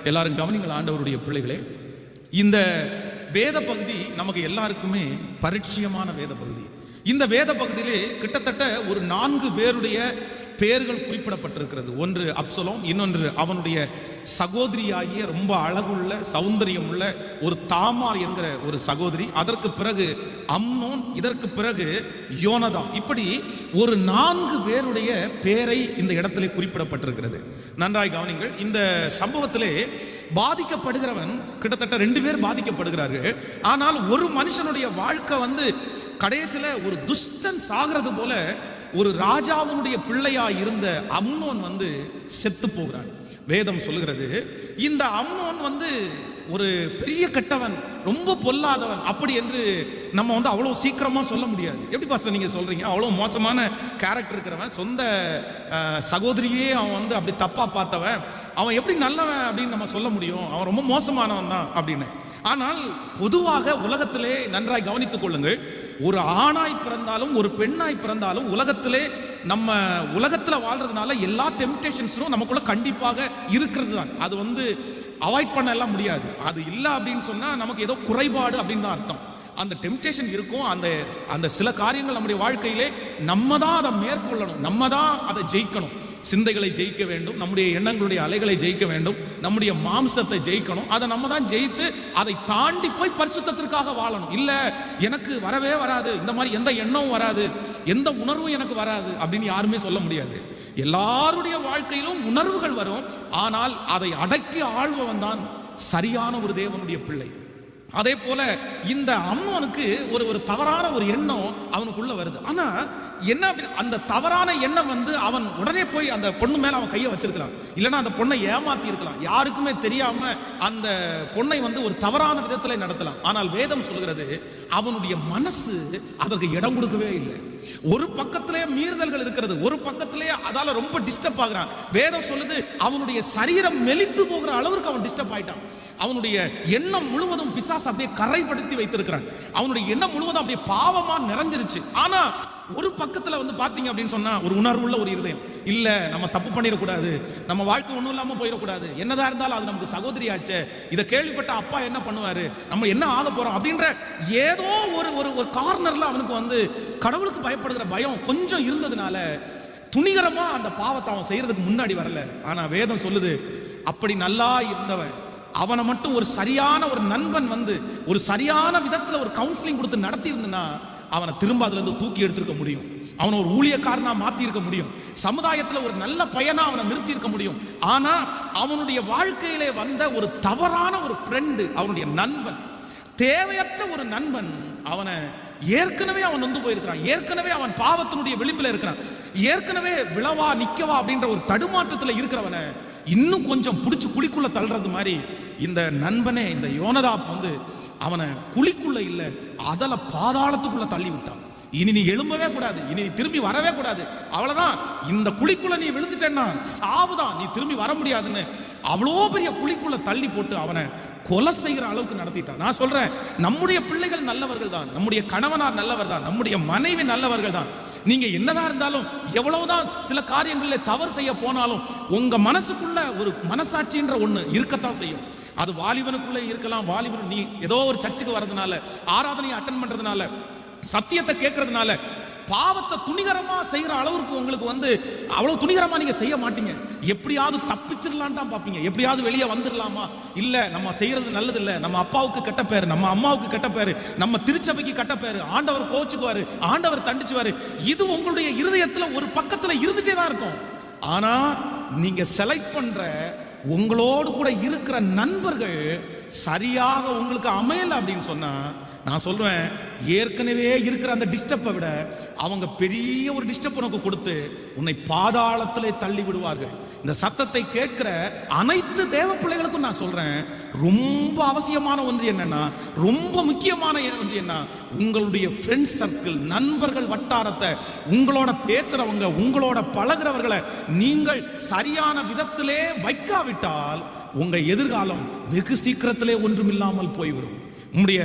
எல்லாரும் கவனிங்கள் ஆண்டவருடைய பிள்ளைகளே. இந்த வேத பகுதி நமக்கு எல்லாருக்குமே பரிச்சயமான வேத பகுதி. இந்த வேத பகுதியிலே கிட்டத்தட்ட ஒரு 4 பேருடைய பெயர்கள் குறிப்பிடப்பட்டிருக்கிறது. ஒன்று அப்சலோம், இன்னொன்று அவனுடைய சகோதரியாகிய ரொம்ப அழகுள்ள சௌந்தரியம் உள்ள ஒரு தாமார் என்கிற ஒரு சகோதரி, அதற்கு பிறகு அம்னோன், இதற்கு பிறகு யோனதாப். இப்படி ஒரு 4 பேருடைய பெயரை இந்த இடத்திலே குறிப்பிடப்பட்டிருக்கிறது. நன்றாய் கவனிங்கள். இந்த சம்பவத்திலே பாதிக்கப்படுகிறவன் கிட்டத்தட்ட 2 பேர் பாதிக்கப்படுகிறார்கள். ஆனால் ஒரு மனுஷனுடைய வாழ்க்கை கடைசியில் ஒரு துஷ்டன் சாகிறது போல ஒரு ராஜாவுடைய பிள்ளையா இருந்த அம்னோன் செத்து போகிறான். வேதம் சொல்லுகிறது இந்த அம்னோன் ஒரு பெரிய கெட்டவன், ரொம்ப பொல்லாதவன் அப்படி என்று நம்ம அவ்வளவு சீக்கிரமா சொல்ல முடியாது. எப்படி பாஸ்டர் நீங்க சொல்றீங்க? அவ்வளவு மோசமான கேரக்டர் இருக்கிறவன், சொந்த சகோதரியே அவன் அப்படி தப்பா பார்த்தவன், அவன் எப்படி நல்லவன் அப்படின்னு நம்ம சொல்ல முடியும்? அவன் ரொம்ப மோசமானவன் தான் அப்படின்னு. ஆனால் பொதுவாக உலகத்திலே நன்றாய் கவனித்துக் கொள்ளுங்கள், ஒரு ஆணாய் பிறந்தாலும் ஒரு பெண்ணாய் பிறந்தாலும் உலகத்திலே நம்ம உலகத்தில் வாழ்றதுனால எல்லா டெம்டேஷன்ஸும் நமக்குள்ள கண்டிப்பாக இருக்கிறது தான். அது அவாய்ட் பண்ண எல்லாம் முடியாது. அது இல்லை அப்படின்னு சொன்னா நமக்கு ஏதோ குறைபாடு அப்படின்னு தான் அர்த்தம். அந்த டெம்டேஷன் இருக்கும். அந்த சில காரியங்கள் நம்முடைய வாழ்க்கையிலே நம்ம தான் அதை மேற்கொள்ளணும், நம்ம தான் அதை ஜெயிக்கணும். சிந்தைகளை ஜெயிக்க வேண்டும், நம்முடைய எண்ணங்களுடைய அலைகளை ஜெயிக்க வேண்டும், நம்முடைய மாம்சத்தை ஜெயிக்கணும். அதை நம்ம தான் ஜெயித்து அதை தாண்டி போய் பரிசுத்தத்திற்காக வாழணும். இல்ல எனக்கு வரவே வராது, இந்த மாதிரி எந்த எண்ணமும் வராது, எந்த உணர்வும் எனக்கு வராது அப்படின்னு யாருமே சொல்ல முடியாது. எல்லாருடைய வாழ்க்கையிலும் உணர்வுகள் வரும். ஆனால் அதை அடக்கி ஆள்பவன் தான் சரியான ஒரு தேவனுடைய பிள்ளை. அதே போல இந்த அம்னோனுக்கு ஒரு தவறான ஒரு எண்ணம் அவனுக்குள்ள வருது. ஆனா என்ன, அந்த தவறான எண்ணம் அவன் உடனே போய் அந்த பொண்ணு மேல அவன் கையை வச்சிருக்கலாம், இல்லைன்னா அந்த பொண்ணை ஏமாத்தி இருக்கலாம். யாருக்குமே தெரியாம அந்த பொண்ணை ஒரு தவறான விதத்தில் நடத்தலாம். ஆனால் வேதம் சொல்கிறது அவனுடைய மனசு அதற்கு இடம் கொடுக்கவே இல்லை. ஒரு பக்கத்திலே மீறுதல்கள் இருக்கிறது, ஒரு பக்கத்திலே அதால ரொம்ப டிஸ்டர்ப் ஆகிறான். வேதம் சொல்லுது அவனுடைய சரீரம் மெலிந்து போகிற அளவுக்கு அவன் டிஸ்டர்ப் ஆயிட்டான். அவனுடைய எண்ணம் முழுவதும் பிசாசு அப்படியே கரைப்படுத்தி வைத்திருக்கிறான். அவனுடைய எண்ணம் முழுவதும் அப்படியே பாவமா நிறைஞ்சிருச்சு. ஆனா ஒரு பக்கத்துல பாத்தீங்க அப்படின்னு சொன்னா ஒரு உணர்வுள்ள ஒரு இருதயம், இல்ல நம்ம தப்பு பண்ணிடக்கூடாது, நம்ம வாழ்க்கை ஒண்ணும் இல்லாம போயிடக்கூடாது, என்னதான் இருந்தாலும் அது நமக்கு சகோதரி ஆச்சே, இதை கேள்விப்பட்ட அப்பா என்ன பண்ணுவாரு, நம்ம என்ன ஆக போறோம் அப்படின்ற ஏதோ ஒரு கார்னர்ல அவனுக்கு கடவுளுக்கு பயப்படுகிற பயம் கொஞ்சம் இருந்ததுனால துணிகரமா அந்த பாவத்தை அவன் செய்யறதுக்கு முன்னாடி வரல. ஆனா வேதம் சொல்லுது அப்படி நல்லா இருந்தவன், அவனை மட்டும் ஒரு சரியான ஒரு நண்பன் ஒரு சரியான விதத்துல ஒரு கவுன்சிலிங் கொடுத்து நடத்தி இருந்தனா அவனை திரும்ப அதுல இருந்து தூக்கி எடுத்திருக்க முடியும். அவனை ஒரு ஊழியக்காரனா மாத்தி இருக்க முடியும். சமுதாயத்துல ஒரு நல்ல பையனா அவனை நிறுத்தி இருக்க முடியும். ஆனா அவனுடைய வாழ்க்கையிலே வந்த ஒரு தவறான ஒரு ஃப்ரெண்டு, அவனுடைய நண்பன், தேவையற்ற ஒரு நண்பன், அவனை ஏற்கனவே அவன் நொந்து போயிருக்கிறான், ஏற்கனவே அவன் பாவத்தினுடைய விளிம்பில் இருக்கிறான், ஏற்கனவே விழவா நிக்கவா அப்படின்ற ஒரு தடுமாற்றத்தில் இருக்கிறவனை இன்னும் கொஞ்சம் பிடிச்சி குழிக்குள்ள தள்ளுறது மாதிரி இந்த நண்பனே, இந்த யோனதாப் அவனை குழிக்குள்ள இல்ல அதல பாதாளத்துக்குள்ள தள்ளி விட்டான். இனி நீ எழும்பவே கூடாது, இனி நீ திரும்பி வரவே கூடாது, அவ்வளவுதான், இந்த குழிக்குள்ள நீ விழுந்துட்டேன்னா சாவுதான், நீ திரும்பி வர முடியாதுன்னு அவ்வளோ பெரிய குழிக்குள்ள தள்ளி போட்டு அவனை கொலை செய்கிற அளவுக்கு நடத்திட்டான். நான் சொல்றேன், நம்முடைய பிள்ளைகள் நல்லவர்கள் தான், நம்முடைய கணவனார் நல்லவர் தான், நம்முடைய மனைவி நல்லவர்கள் தான். நீங்க என்னதான் இருந்தாலும் எவ்வளவுதான் சில காரியங்களில் தவறு செய்ய போனாலும் உங்க மனசுக்குள்ள ஒரு மனசாட்சின்ற ஒண்ணு இருக்கத்தான் செய்யும். அது வாலிபனுக்குள்ள இருக்கலாம். வாலிபன் நீ ஏதோ ஒரு சர்ச்சுக்கு வர்றதுனால, ஆராதனையை அட்டன் பண்றதுனால, சத்தியத்தை கேட்கறதுனால பாவத்தை துணிகரமா செய்யற அளவுக்கு உங்களுக்கு அவ்வளவு துணிகரமா நீங்க செய்ய மாட்டீங்க. எப்படியாவது தப்பிச்சிடலான்னு தான் பார்ப்பீங்க, எப்படியாவது வெளியே வந்துடலாமா, இல்ல நம்ம செய்யறது நல்லது இல்ல, நம்ம அப்பாவுக்கு கெட்ட பேரு, நம்ம அம்மாவுக்கு கெட்ட பேரு, நம்ம திருச்சபைக்கு கெட்ட பேரு, ஆண்டவர் கோச்சுக்குவாரு, ஆண்டவர் தண்டிச்சுவாரு, இது உங்களுடைய இருதயத்துல ஒரு பக்கத்துல இருந்துட்டே தான் இருக்கும். ஆனா நீங்க செலக்ட் பண்ற உங்களோடு கூட இருக்கிற நண்பர்கள் சரியாக உங்களுக்கு அமையல அப்படின்னு சொன்னா, நான் சொல்றேன், ஏற்கனவே இருக்கிற அந்த டிஸ்டர்பை விட அவங்க பெரிய ஒரு டிஸ்டர்ப் உனக்கு கொடுத்து உன்னை பாதாளத்திலே தள்ளி விடுவார்கள். இந்த சத்தத்தை கேட்கிற அனைத்து தேவ பிள்ளைகளுக்கும் நான் சொல்றேன், ரொம்ப அவசியமான ஒன்று என்னன்னா, ரொம்ப முக்கியமான ஒன்று என்ன, உங்களுடைய ஃப்ரெண்ட்ஸ் சர்க்கிள், நண்பர்கள் வட்டாரத்தை, உங்களோட பேசுறவங்க, உங்களோட பழகிறவர்களை நீங்கள் சரியான விதத்திலே வைக்காவிட்டால் உங்க எதிர்காலம் வெகு சீக்கிரத்திலே ஒன்றுமில்லாமல் போய்விடும். உங்களுடைய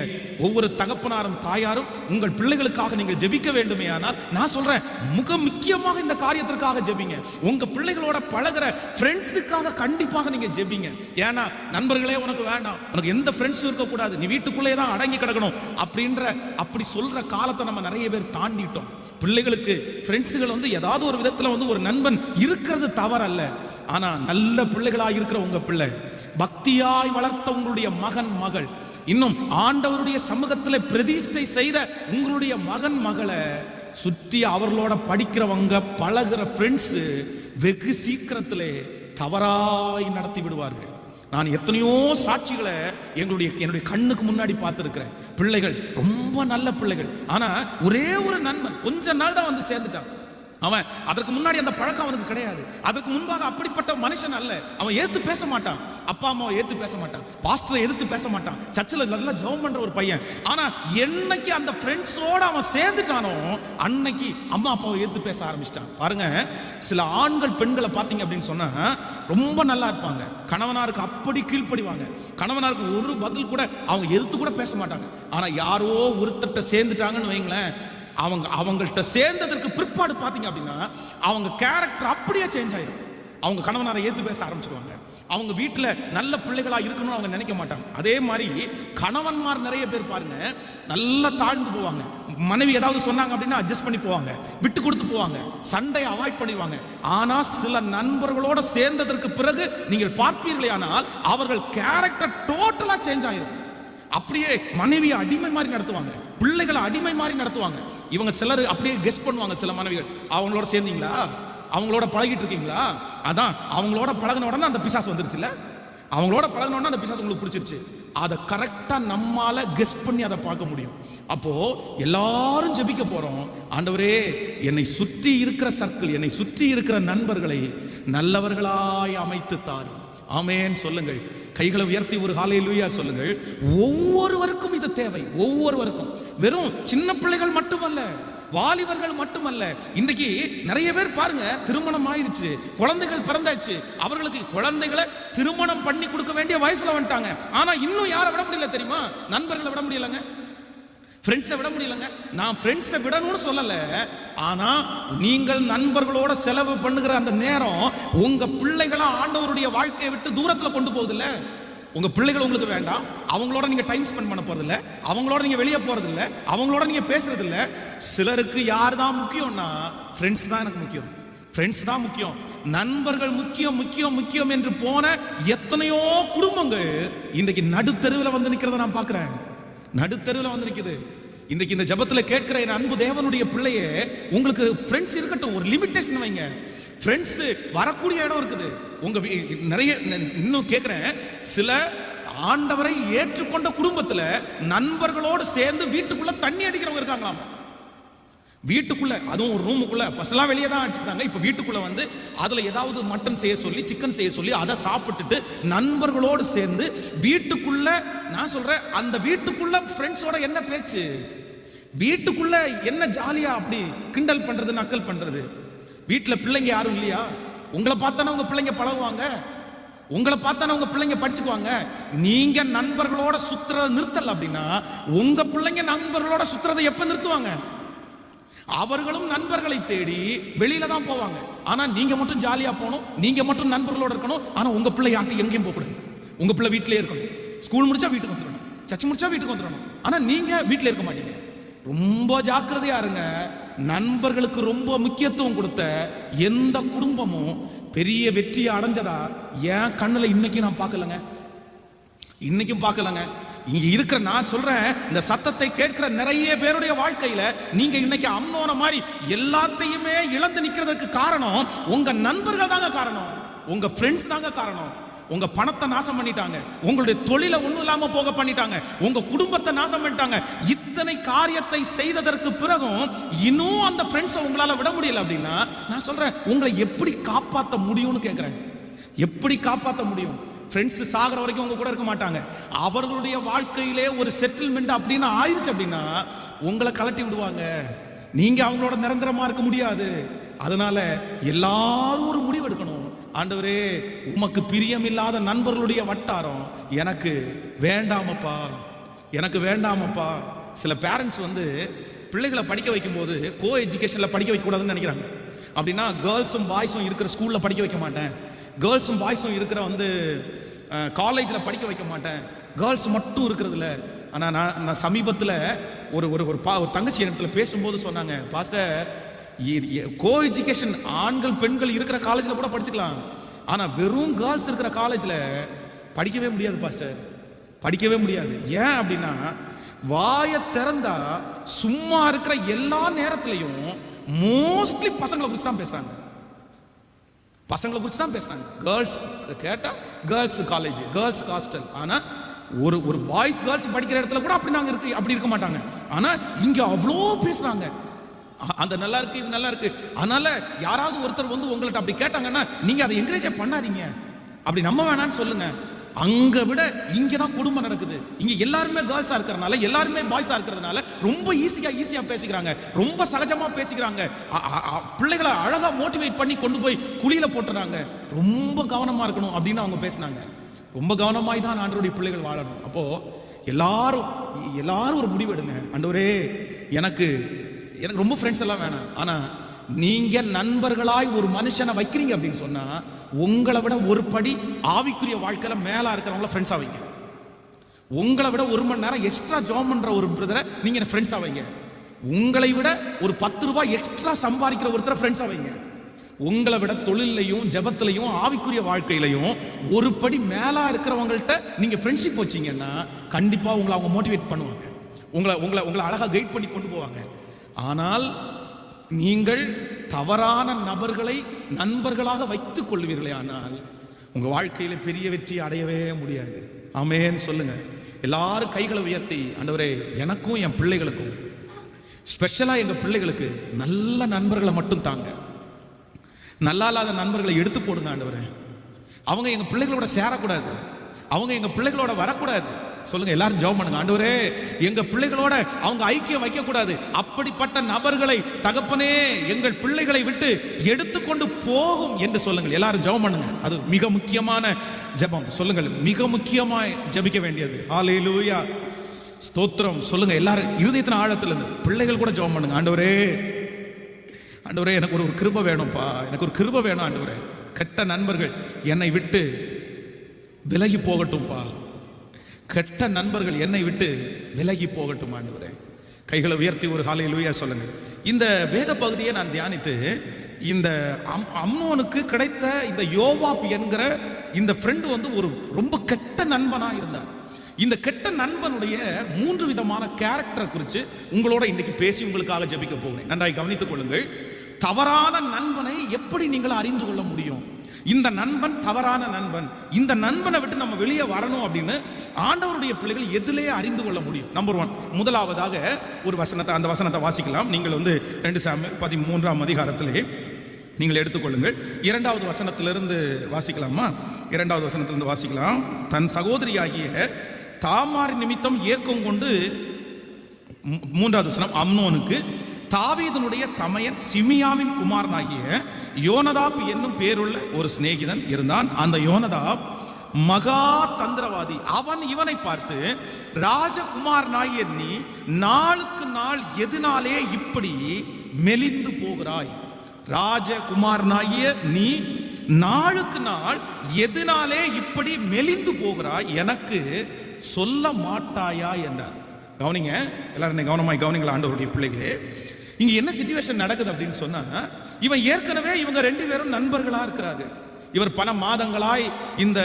ஒவ்வொரு தகப்பனாரும் தாயாரும் உங்கள் பிள்ளைகளுக்காக நீங்கள் ஜெபிக்க வேண்டுமே. ஆனால் நான் சொல்றேன், மிக முக்கியமாக இந்த காரியத்திற்காக ஜெபிங்க. உங்க பிள்ளைகளோட பழகிற ஃப்ரெண்ட்ஸுக்காக கண்டிப்பாக நீங்க ஜெபிங்க. ஏன்னா நண்பர்களே உனக்கு வேண்டாம், உனக்கு எந்த ஃப்ரெண்ட்ஸும் இருக்கக்கூடாது, நீ வீட்டுக்குள்ளே தான் அடங்கி கிடக்கணும் அப்படி சொல்ற காலத்தை நம்ம நிறைய பேர் தாண்டிட்டோம். பிள்ளைகளுக்கு ஃப்ரெண்ட்ஸுகள் ஏதாவது ஒரு விதத்தில் ஒரு நண்பன் இருக்கிறது தவறல்ல. ஆனா நல்ல பிள்ளைகளாக இருக்கிற உங்க பிள்ளை, பக்தியாய் வளர்த்த உங்களுடைய மகன் மகள், இன்னும் ஆண்டவருடைய சமூகத்தில் பிரதிஷ்டை செய்த உங்களுடைய மகன் மகளை சுற்றி அவர்களோட படிக்கிறவங்க பழகிற ஃப்ரெண்ட்ஸ் வெகு சீக்கிரத்திலே தவறாய் நடத்தி விடுவார்கள். நான் எத்தனையோ சாட்சிகளை என்னுடைய கண்ணுக்கு முன்னாடி பார்த்திருக்கிறேன். பிள்ளைகள் ரொம்ப நல்ல பிள்ளைகள், ஆனா ஒரே ஒரு நண்பன் கொஞ்ச நாள் தான் வந்து சேர்ந்துட்டான். அவன் அதற்கு முன்னாடி அந்த பழக்கம் அவனுக்கு கிடையாது. அதற்கு முன்பாக அப்படிப்பட்ட மனுஷன் அல்ல. அவன் ஏத்து பேச மாட்டான், அப்பா அம்மாவை ஏத்து பேச மாட்டான், பாஸ்டரை எதிர்த்து பேச மாட்டான், சர்ச்சில் நல்லா ஜெபம் பண்ற ஒரு பையன். ஆனா என்னைக்கு அந்த ஃப்ரெண்ட்ஸோட அவன் சேர்ந்துட்டானோ அன்னைக்கு அம்மா அப்பாவை ஏத்து பேச ஆரம்பிச்சிட்டான். பாருங்க, சில ஆண்கள் பெண்களை பார்த்தீங்க அப்படின்னு சொன்னா ரொம்ப நல்லா இருப்பாங்க, கணவனாருக்கு அப்படி கீழ்ப்படிவாங்க, கணவனாருக்கு ஒரு பதில் கூட அவங்க எதிர்த்து கூட பேச மாட்டாங்க. ஆனா யாரோ ஒருத்தட்ட சேர்ந்துட்டாங்கன்னு வைங்களேன், அவங்கள்ட்ட சேர்ந்ததற்கு பிற்பாடு பார்த்தீங்க அப்படின்னா அவங்க கேரக்டர் அப்படியே சேஞ்ச் ஆயிடும். அவங்க கணவனாரை ஏத்து பேச ஆரம்பிச்சிருவாங்க, அவங்க வீட்டில் நல்ல பிள்ளைகளா இருக்கணும்னு அவங்க நினைக்க மாட்டாங்க. அதே மாதிரி கணவன்மார் நிறைய பேர் பாருங்க நல்லா தாழ்ந்து போவாங்க. மனைவி ஏதாவது சொன்னாங்க அப்படின்னா அட்ஜஸ்ட் பண்ணி போவாங்க, விட்டு கொடுத்து போவாங்க, சண்டையை அவாய்ட் பண்ணிடுவாங்க. ஆனா சில நண்பர்களோட சேர்ந்ததற்கு பிறகு நீங்கள் பார்ப்பீர்களே, ஆனால் அவர்கள் கேரக்டர் டோட்டலா சேஞ்ச் ஆயிரும். அப்படியே மனைவியை அடிமை மாதிரி நடத்துவாங்க, பிள்ளைகளை அடிமை மாதிரி நடத்துவாங்க. இவங்க சிலர் அப்படியே கெஸ் பண்ணுவாங்க. சில மனைவிகள், அவங்களோட சேர்ந்தீங்களா, அவங்களோட பழகிட்டு இருக்கீங்களா, அதான் அவங்களோட பழகின உடனே அந்த பிசாசு வந்துருச்சுல்ல, அவங்களோட பழகின உடனே அந்த பிசாசு உங்களுக்கு பிடிச்சிருச்சு. அதை கரெக்டா நம்மால கெஸ் பண்ணி அதை பார்க்க முடியும். அப்போ எல்லாரும் ஜெபிக்க போறோம், ஆண்டவரே என்னை சுற்றி இருக்கிற சர்க்கிள், என்னை சுற்றி இருக்கிற நண்பர்களை நல்லவர்களாய் அமைத்து தாரும். ஆமென் சொல்லுங்கள். கைகளை உயர்த்தி ஒரு ஹல்லேலூயா சொல்லுங்கள். ஒவ்வொருவருக்கும் இது தேவை, ஒவ்வொருவருக்கும். வெறும் சின்ன பிள்ளைகள் மட்டுமல்ல, வாலிபர்கள் மட்டுமல்ல. இன்றைக்கு நிறைய பேர் பாருங்க, திருமணம் ஆயிருச்சு, குழந்தைகள் பிறந்தாச்சு, அவர்களுக்கு குழந்தைகளை திருமணம் பண்ணி கொடுக்க வேண்டிய வயசுல வந்துட்டாங்க. ஆனா இன்னும் யாரை விட முடியல தெரியுமா? நண்பர்களை விட முடியலங்க, ஃப்ரெண்ட்ஸை விட முடியலங்க. நான் ஃப்ரெண்ட்ஸை விடணும்னு சொல்லல, ஆனா நீங்கள் நண்பர்களோட செலவு பண்ணுகிற அந்த நேரம் உங்க பிள்ளைகளை ஆண்டவருடைய வாழ்க்கையை விட்டு தூரத்துல கொண்டு போகுதில்ல. உங்க பிள்ளைகள் உங்களுக்கு வேண்டாம், அவங்களோட நீங்க டைம் ஸ்பெண்ட் பண்ண போறது இல்ல, அவங்களோட நீங்க வெளியே போறது இல்ல, அவங்களோட நீங்க பேசுறது இல்ல. சிலருக்கு யார் தான் முக்கியம்னா ஃப்ரெண்ட்ஸ் தான் எனக்கு முக்கியம், ஃப்ரெண்ட்ஸ் தான் முக்கியம், நண்பர்கள் முக்கியம் முக்கியம் முக்கியம் என்று போன எத்தனையோ குடும்பங்கள் இன்றைக்கு நடுத்தெருவில் வந்து நிக்கிறத நான் பார்க்கிறேன். நடுத்தெருவில் வந்து நிக்குது. இன்றைக்கு இந்த ஜபத்தில் கேட்கிற என் அன்பு தேவனுடைய பிள்ளையே, உங்களுக்கு ஃப்ரெண்ட்ஸ் இருக்கட்டும், ஒரு லிமிட்டேஷன் வைங்க. ஃப்ரெண்ட்ஸ் வரக்கூடிய இடம் இருக்குது. உங்க நிறைய இன்னும் கேட்கிறேன், சில ஆண்டவரை ஏற்றுக்கொண்ட குடும்பத்தில் நண்பர்களோடு சேர்ந்து வீட்டுக்குள்ள தண்ணி அடிக்கிறவங்க இருக்காங்களாம். வீட்டுக்குள்ள, அதுவும் ஒரு ரூமுக்குள்ள, ஃபர்ஸ்ட்லாம் வெளியே தான் அடிச்சுட்டாங்க, இப்போ வீட்டுக்குள்ள வந்து அதில் ஏதாவது மட்டன் செய்ய சொல்லி, சிக்கன் செய்ய சொல்லி அதை சாப்பிட்டுட்டு நண்பர்களோடு சேர்ந்து வீட்டுக்குள்ள, நான் சொல்றேன், அந்த வீட்டுக்குள்ள ஃப்ரெண்ட்ஸோட என்ன பேச்சு, வீட்டுக்குள்ள என்ன ஜாலியா அப்படி கிண்டல் பண்றது, நக்கல் பண்றது. வீட்டில் பிள்ளைங்க யாரும் இல்லையா? உங்களை பார்த்தானே உங்க பிள்ளைங்க பழகுவாங்க, உங்களை பார்த்தானே உங்க பிள்ளைங்க படிச்சுக்குவாங்க. நீங்க நண்பர்களோட சுத்துறதை நிறுத்தல அப்படின்னா உங்க பிள்ளைங்க நண்பர்களோட சுத்துறதை எப்ப நிறுத்துவாங்க? அவர்களும் நண்பர்களை தேடி வெளியில தான் போவாங்க. ஆனா நீங்க மட்டும் ஜாலியா போகணும், நீங்க மட்டும் நண்பர்களோட இருக்கணும். ஆனா உங்க பிள்ளை யார்கிட்ட எங்கேயும் போக கூடாது, உங்க பிள்ளை வீட்டிலே இருக்கணும். ஸ்கூல் முடிச்சா வீட்டுக்கு வந்துடணும், சர்ச் முடிச்சா வீட்டுக்கு வந்துடணும். ஆனா நீங்க வீட்டில் இருக்க மாட்டீங்க. ரொம்ப ஜாக்கிரதையா இருங்க. நண்பர்களுக்கு ரொம்ப முக்கியத்துவம் கொடுத்த எந்த குடும்பமும் பெரிய வெற்றியை அடைஞ்சதா என் கண்ணுல இன்னைக்கு நான் பார்க்கலங்க, இன்னைக்கும் பார்க்கலங்க. இங்க இருக்கிற, நான் சொல்றேன், இந்த சத்தத்தை கேட்கிற நிறைய பேருடைய வாழ்க்கையில நீங்க இன்னைக்கு அம்னோன மாதிரி எல்லாத்தையுமே இழந்து நிக்கிறதுக்கு காரணம் உங்க நண்பர்கள் தாங்க காரணம், உங்க ஃப்ரெண்ட்ஸ் தாங்க காரணம். உங்க பணத்தை நாசம் பண்ணிட்டாங்க, உங்களுடைய தொழிலை ஒண்ணும் இல்லாம போக பண்ணிட்டாங்க, உங்க குடும்பத்தை நாசம் பண்ணிட்டாங்க. இத்தனை காரியத்தை செய்ததற்கு பிறகும் இன்னும் அந்த ஃப்ரெண்ட்ஸை உங்களால விட முடியல அப்படின்னா நான் சொல்றேன், உங்களை எப்படி காப்பாற்ற முடியும்னு கேட்கிறேன். எப்படி காப்பாற்ற முடியும்? ஃப்ரெண்ட்ஸ் சாகிற வரைக்கும் உங்க கூட இருக்க மாட்டாங்க. அவர்களுடைய வாழ்க்கையிலே ஒரு செட்டில்மெண்ட் அப்படின்னு ஆயிடுச்சு அப்படின்னா உங்களை கலட்டி விடுவாங்க. நீங்க அவங்களோட நிரந்தரமா இருக்க முடியாது. அதனால எல்லாரும் ஒரு முடிவு எடுக்கணும். ஆண்டவரே, உமக்கு பிரியமில்லாத நண்பர்களுடைய வட்டாரம் எனக்கு வேண்டாமப்பா, எனக்கு வேண்டாமப்பா. சில பேரண்ட்ஸ் வந்து பிள்ளைகளை படிக்க வைக்கும்போது கோ எஜுகேஷனில் படிக்க வைக்கக்கூடாதுன்னு நினைக்கிறாங்க. அப்படின்னா கேர்ள்ஸும் பாய்ஸும் இருக்கிற ஸ்கூலில் படிக்க வைக்க மாட்டேன், கேர்ள்ஸும் பாய்ஸும் இருக்கிற வந்து காலேஜில் படிக்க வைக்க மாட்டேன், கேர்ள்ஸ் மட்டும் இருக்கிறதுல. ஆனால் நான் சமீபத்தில் ஒரு ஒரு தங்கச்சி இடத்துல பேசும்போது சொன்னாங்க, பாஸ்டர் கோ எஜுகேஷன் ஆண்கள் பெண்கள் இருக்கிற காலேஜில் கூட படிச்சுக்கலாம், ஆனால் வெறும் கேர்ள்ஸ் இருக்கிற காலேஜில் படிக்கவே முடியாது பாஸ்டர், படிக்கவே முடியாது. ஏன் அப்படின்னா வாயை திறந்தா சும்மா இருக்கிற எல்லா நேரத்திலையும் மோஸ்ட்லி பசங்களை குறித்து தான் பேசுறாங்க, பசங்களை குறித்து தான் பேசுறாங்க. கேர்ள்ஸ் கேட்டா கேர்ள்ஸ் காலேஜ், கேர்ள்ஸ் ஹாஸ்டல். ஆனா ஒரு பாய்ஸ் கேர்ள்ஸ் படிக்கிற இடத்துல கூட அப்படி இருக்க மாட்டாங்க. ஆனா இங்க அவ்வளோ பேசுறாங்க, அந்த நல்லா இருக்கு இது நல்லா இருக்கு. அதனால யாராவது ஒருத்தர் வந்து உங்கள்ட்ட அப்படி கேட்டாங்கன்னா நீங்க அதை என்கரேஜ் பண்ணாதீங்க, அப்படி நம்ம வேணான்னு சொல்லுங்க. அங்க விட இங்க தான் குடும்பம் நடக்குது. இங்க எல்லாருமே கேர்ள்ஸா இருக்கிறதுனால, எல்லாருமே பாய்ஸா இருக்கிறதுனால ரொம்ப ஈஸியா பேசிக்கிறாங்க, ரொம்ப சகஜமா பேசிக்கிறாங்க. பிள்ளைகளை அழகா மோட்டிவேட் பண்ணி கொண்டு போய் குழியில போட்டுறாங்க. ரொம்ப கவனமா இருக்கணும் அப்படின்னு அவங்க பேசினாங்க. ரொம்ப கவனமாய் தான் ஆண்டவருடைய பிள்ளைகள் வாழணும். அப்போ எல்லாரும் ஒரு முடிவு எடுங்க. ஆண்டவரே எனக்கு ரொம்ப ஃப்ரெண்ட்ஸ் எல்லாம் வேணாம், ஆனா நீங்க நண்பர்களாய் ஒரு மனுஷனை வைக்கிறீங்க அப்படின்னு சொன்னா உங்களை விட ஒரு படி ஆவிக்குரிய வாழ்க்கையில மேல இருக்கிறவங்கள ஃப்ரெண்ட்ஸ் ஆவீங்க. உங்களை விட ஒரு மணி நேரம் எக்ஸ்ட்ரா ஜாப் பண்ற ஒரு பிரதரை நீங்க ஃப்ரெண்ட்ஸ் ஆவீங்க. உங்களை விட ஒரு 10 ரூபாய் எக்ஸ்ட்ரா சம்பாதிக்கிற ஒருத்தரை ஃப்ரெண்ட்ஸ் ஆவீங்க. உங்களை விட தொழிலையும் ஜபத்திலையும் ஆவிக்குரிய வாழ்க்கையிலையும் ஒரு படி மேலா இருக்கிறவங்கள்ட்ட நீங்க ஃப்ரெண்ட்ஷிப் வச்சீங்கன்னா கண்டிப்பா உங்களை அவங்க மோட்டிவேட் பண்ணுவாங்க, உங்களை அழகா கைட் பண்ணி கொண்டு போவாங்க. ஆனால் நீங்கள் தவறான நபர்களை நண்பர்களாக வைத்துக் கொள்வீர்களே, ஆனால் உங்க வாழ்க்கையில பெரிய வெற்றி அடையவே முடியாது. ஆமென் சொல்லுங்க. எல்லாரும் கைகளை உயர்த்தி, ஆண்டவரே எனக்கும் என் பிள்ளைகளுக்கும், ஸ்பெஷலா எங்க பிள்ளைகளுக்கு நல்ல நண்பர்களை மட்டும் தாங்க, நல்லா இல்லாத நண்பர்களை எடுத்து போடுங்க ஆண்டவரே. அவங்க எங்க பிள்ளைகளோட சேரக்கூடாது, அவங்க எங்க பிள்ளைகளோட வரக்கூடாது. சொல்லுங்க, எல்லாரும் ஜெபம் பண்ணுங்க. ஆண்டவரே எங்க பிள்ளைகளோட அவங்க ஐக்கியம் வைக்க கூடாது, அப்படிப்பட்ட நபர்களை தகப்பனே எங்கள் பிள்ளைகளை விட்டு எடுத்துக்கொண்டு போகும் என்று சொல்லுங்கள். எல்லாரும் ஜெபம் பண்ணுங்க. அது மிக முக்கியமான ஜெபம். சொல்லுங்கள், மிக முக்கியமாய் ஜெபிக்க வேண்டியது. ஹல்லேலூயா, ஸ்தோத்திரம். சொல்லுங்க, எல்லாரும் இருதயத்தின் ஆழத்துல இருந்து பிள்ளைகள் கூட ஜெபம் பண்ணுங்க. ஆண்டவரே எனக்கு ஒரு கிருபை வேணும்ப்பா, எனக்கு ஒரு கிருபை வேணும் ஆண்டவரே. கெட்ட நண்பர்கள் என்னை விட்டு விலகி போகட்டும்பா, கெட்ட நண்பர்கள் என்னை விட்டு விலகி போகட்டும் ஆண்டவரே. கைகளை உயர்த்தி ஒரு ஹல்லேலூயா சொல்லுங்க. இந்த வேத பகுதியை நான் தியானித்து, இந்த அம்னோனுக்கு கிடைத்த இந்த யோவாப் என்கிற இந்த ஃப்ரெண்டு வந்து ஒரு ரொம்ப கெட்ட நண்பனா இருந்தார். இந்த கெட்ட நண்பனுடைய 3 விதமான கேரக்டரை குறித்து உங்களோட இன்னைக்கு பேசி உங்களுக்காக ஜெபிக்க போகிறேன். நன்றாய் கவனித்துக் கொள்ளுங்கள். தவறான நண்பனை எப்படி நீங்கள் அறிந்து கொள்ள முடியும்? இந்த நண்பன் தவறான நண்பன், இந்த நண்பனை விட்டு நம்ம வெளியே வரணும் அப்படின்னு ஆண்டவருடைய பிள்ளைகள் எதிலேயே அறிந்து கொள்ள முடியும்? நம்பர் 1, முதலாவதாக ஒரு வசனத்தை, அந்த வசனத்தை வாசிக்கலாம். நீங்கள் வந்து 2 சாமுவேல் 13ஆம் அதிகாரத்திலே நீங்கள் எடுத்துக்கொள்ளுங்கள். 2வது வசனத்திலிருந்து வாசிக்கலாமா? 2வது வசனத்திலிருந்து வாசிக்கலாம். தன் சகோதரியாகிய தாமார் நிமித்தம் ஏக்கம் கொண்டு, 3வது வசனம், அம்னோனுக்கு தாவீதனுடைய தமையன் சிமியாவின் குமாரனாகிய யோனதாப் என்னும் பேருள்ள ஒரு சிநேகிதன் இருந்தான். அந்த யோனதாப் மகா தந்திரவாதி. அவன் இவனை பார்த்து, ராஜகுமாரனாகிய நீ நாளுக்கு நாள் எதனாலே இப்படி மெலிந்து போகிறாய்? ராஜகுமாரனாகிய நீ நாளுக்கு நாள் எதனாலே இப்படி மெலிந்து போகிறாய்? எனக்கு சொல்ல மாட்டாயா என்றார். கவனிங்க, எல்லாரும் கவனமாய் கவனிங்களா ஆண்டவருடைய பிள்ளைகளே. இங்க என்ன சிச்சுவேஷன் நடக்குது அப்படின்னு சொன்னா, இவன் ஏற்கனவே இவங்க 2 பேரும் நண்பர்களா இருக்கிறாரு. இவர் பல மாதங்களாய் இந்த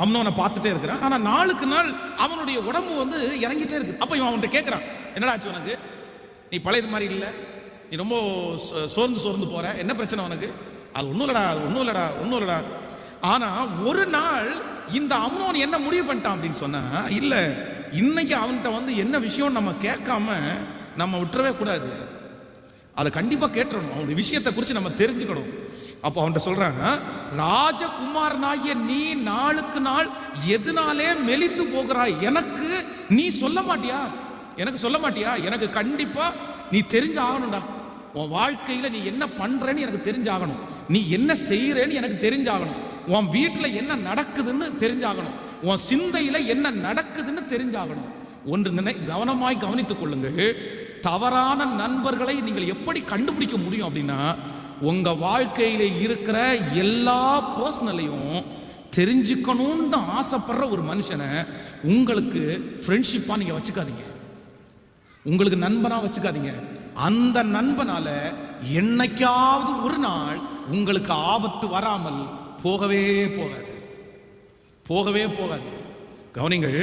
அம்னோனை பார்த்துட்டே இருக்கிறான். ஆனா நாளுக்கு நாள் அவனுடைய உடம்பு வந்து இறங்கிட்டே இருக்கு. அப்ப இவன் அவன்கிட்ட கேட்கிறான், என்னடா ஆச்சு உனக்கு? நீ பழையது மாதிரி இல்லை, நீ ரொம்ப சோர்ந்து போற, என்ன பிரச்சனை உனக்கு? அது ஒன்றும் இல்லடா. ஆனா ஒரு நாள் இந்த அம்னோன் என்ன முடிவு பண்ணிட்டான் அப்படின்னு சொன்னா, இல்ல இன்னைக்கு அவன்கிட்ட வந்து என்ன விஷயம் நம்ம கேட்காம நம்ம விட்டுறவே கூடாது, அதை கண்டிப்பா கேட்டுறணும், அவனுடைய விஷயத்தை குறித்து நம்ம தெரிஞ்சுக்கணும். அப்போ அவன்கிட்ட சொல்றாங்க, ராஜகுமாரனாகிய நீ நாளுக்கு நாள் எதனாலே மெலிந்து போகிறாய்? எனக்கு நீ சொல்ல மாட்டியா? எனக்கு கண்டிப்பா நீ தெரிஞ்சு ஆகணும்டா. உன் வாழ்க்கையில நீ என்ன பண்றன்னு எனக்கு தெரிஞ்சாகணும், நீ என்ன செய்யறேன்னு எனக்கு தெரிஞ்சாகணும், உன் வீட்டில் என்ன நடக்குதுன்னு தெரிஞ்சாகணும், உன் சிந்தையில என்ன நடக்குதுன்னு தெரிஞ்சாகணும். ஒன்று கவனமாய் கவனித்துக் கொள்ளுங்கள். தவறான நண்பர்களை நீங்கள் எப்படி கண்டுபிடிக்க முடியும் அப்படின்னா, உங்க வாழ்க்கையில இருக்கிற எல்லா பர்சனலையும் தெரிஞ்சுக்கணும்னு ஆசைப்படுற ஒரு மனுஷனை உங்களுக்கு ஃப்ரெண்ட்ஷிப்பா நீங்க வச்சுக்காதீங்க, உங்களுக்கு நண்பனா வச்சுக்காதீங்க. அந்த நண்பனால என்னைக்காவது ஒரு நாள் உங்களுக்கு ஆபத்து வராமல் போகவே போகாது, போகவே போகாது. கவனிங்கள்,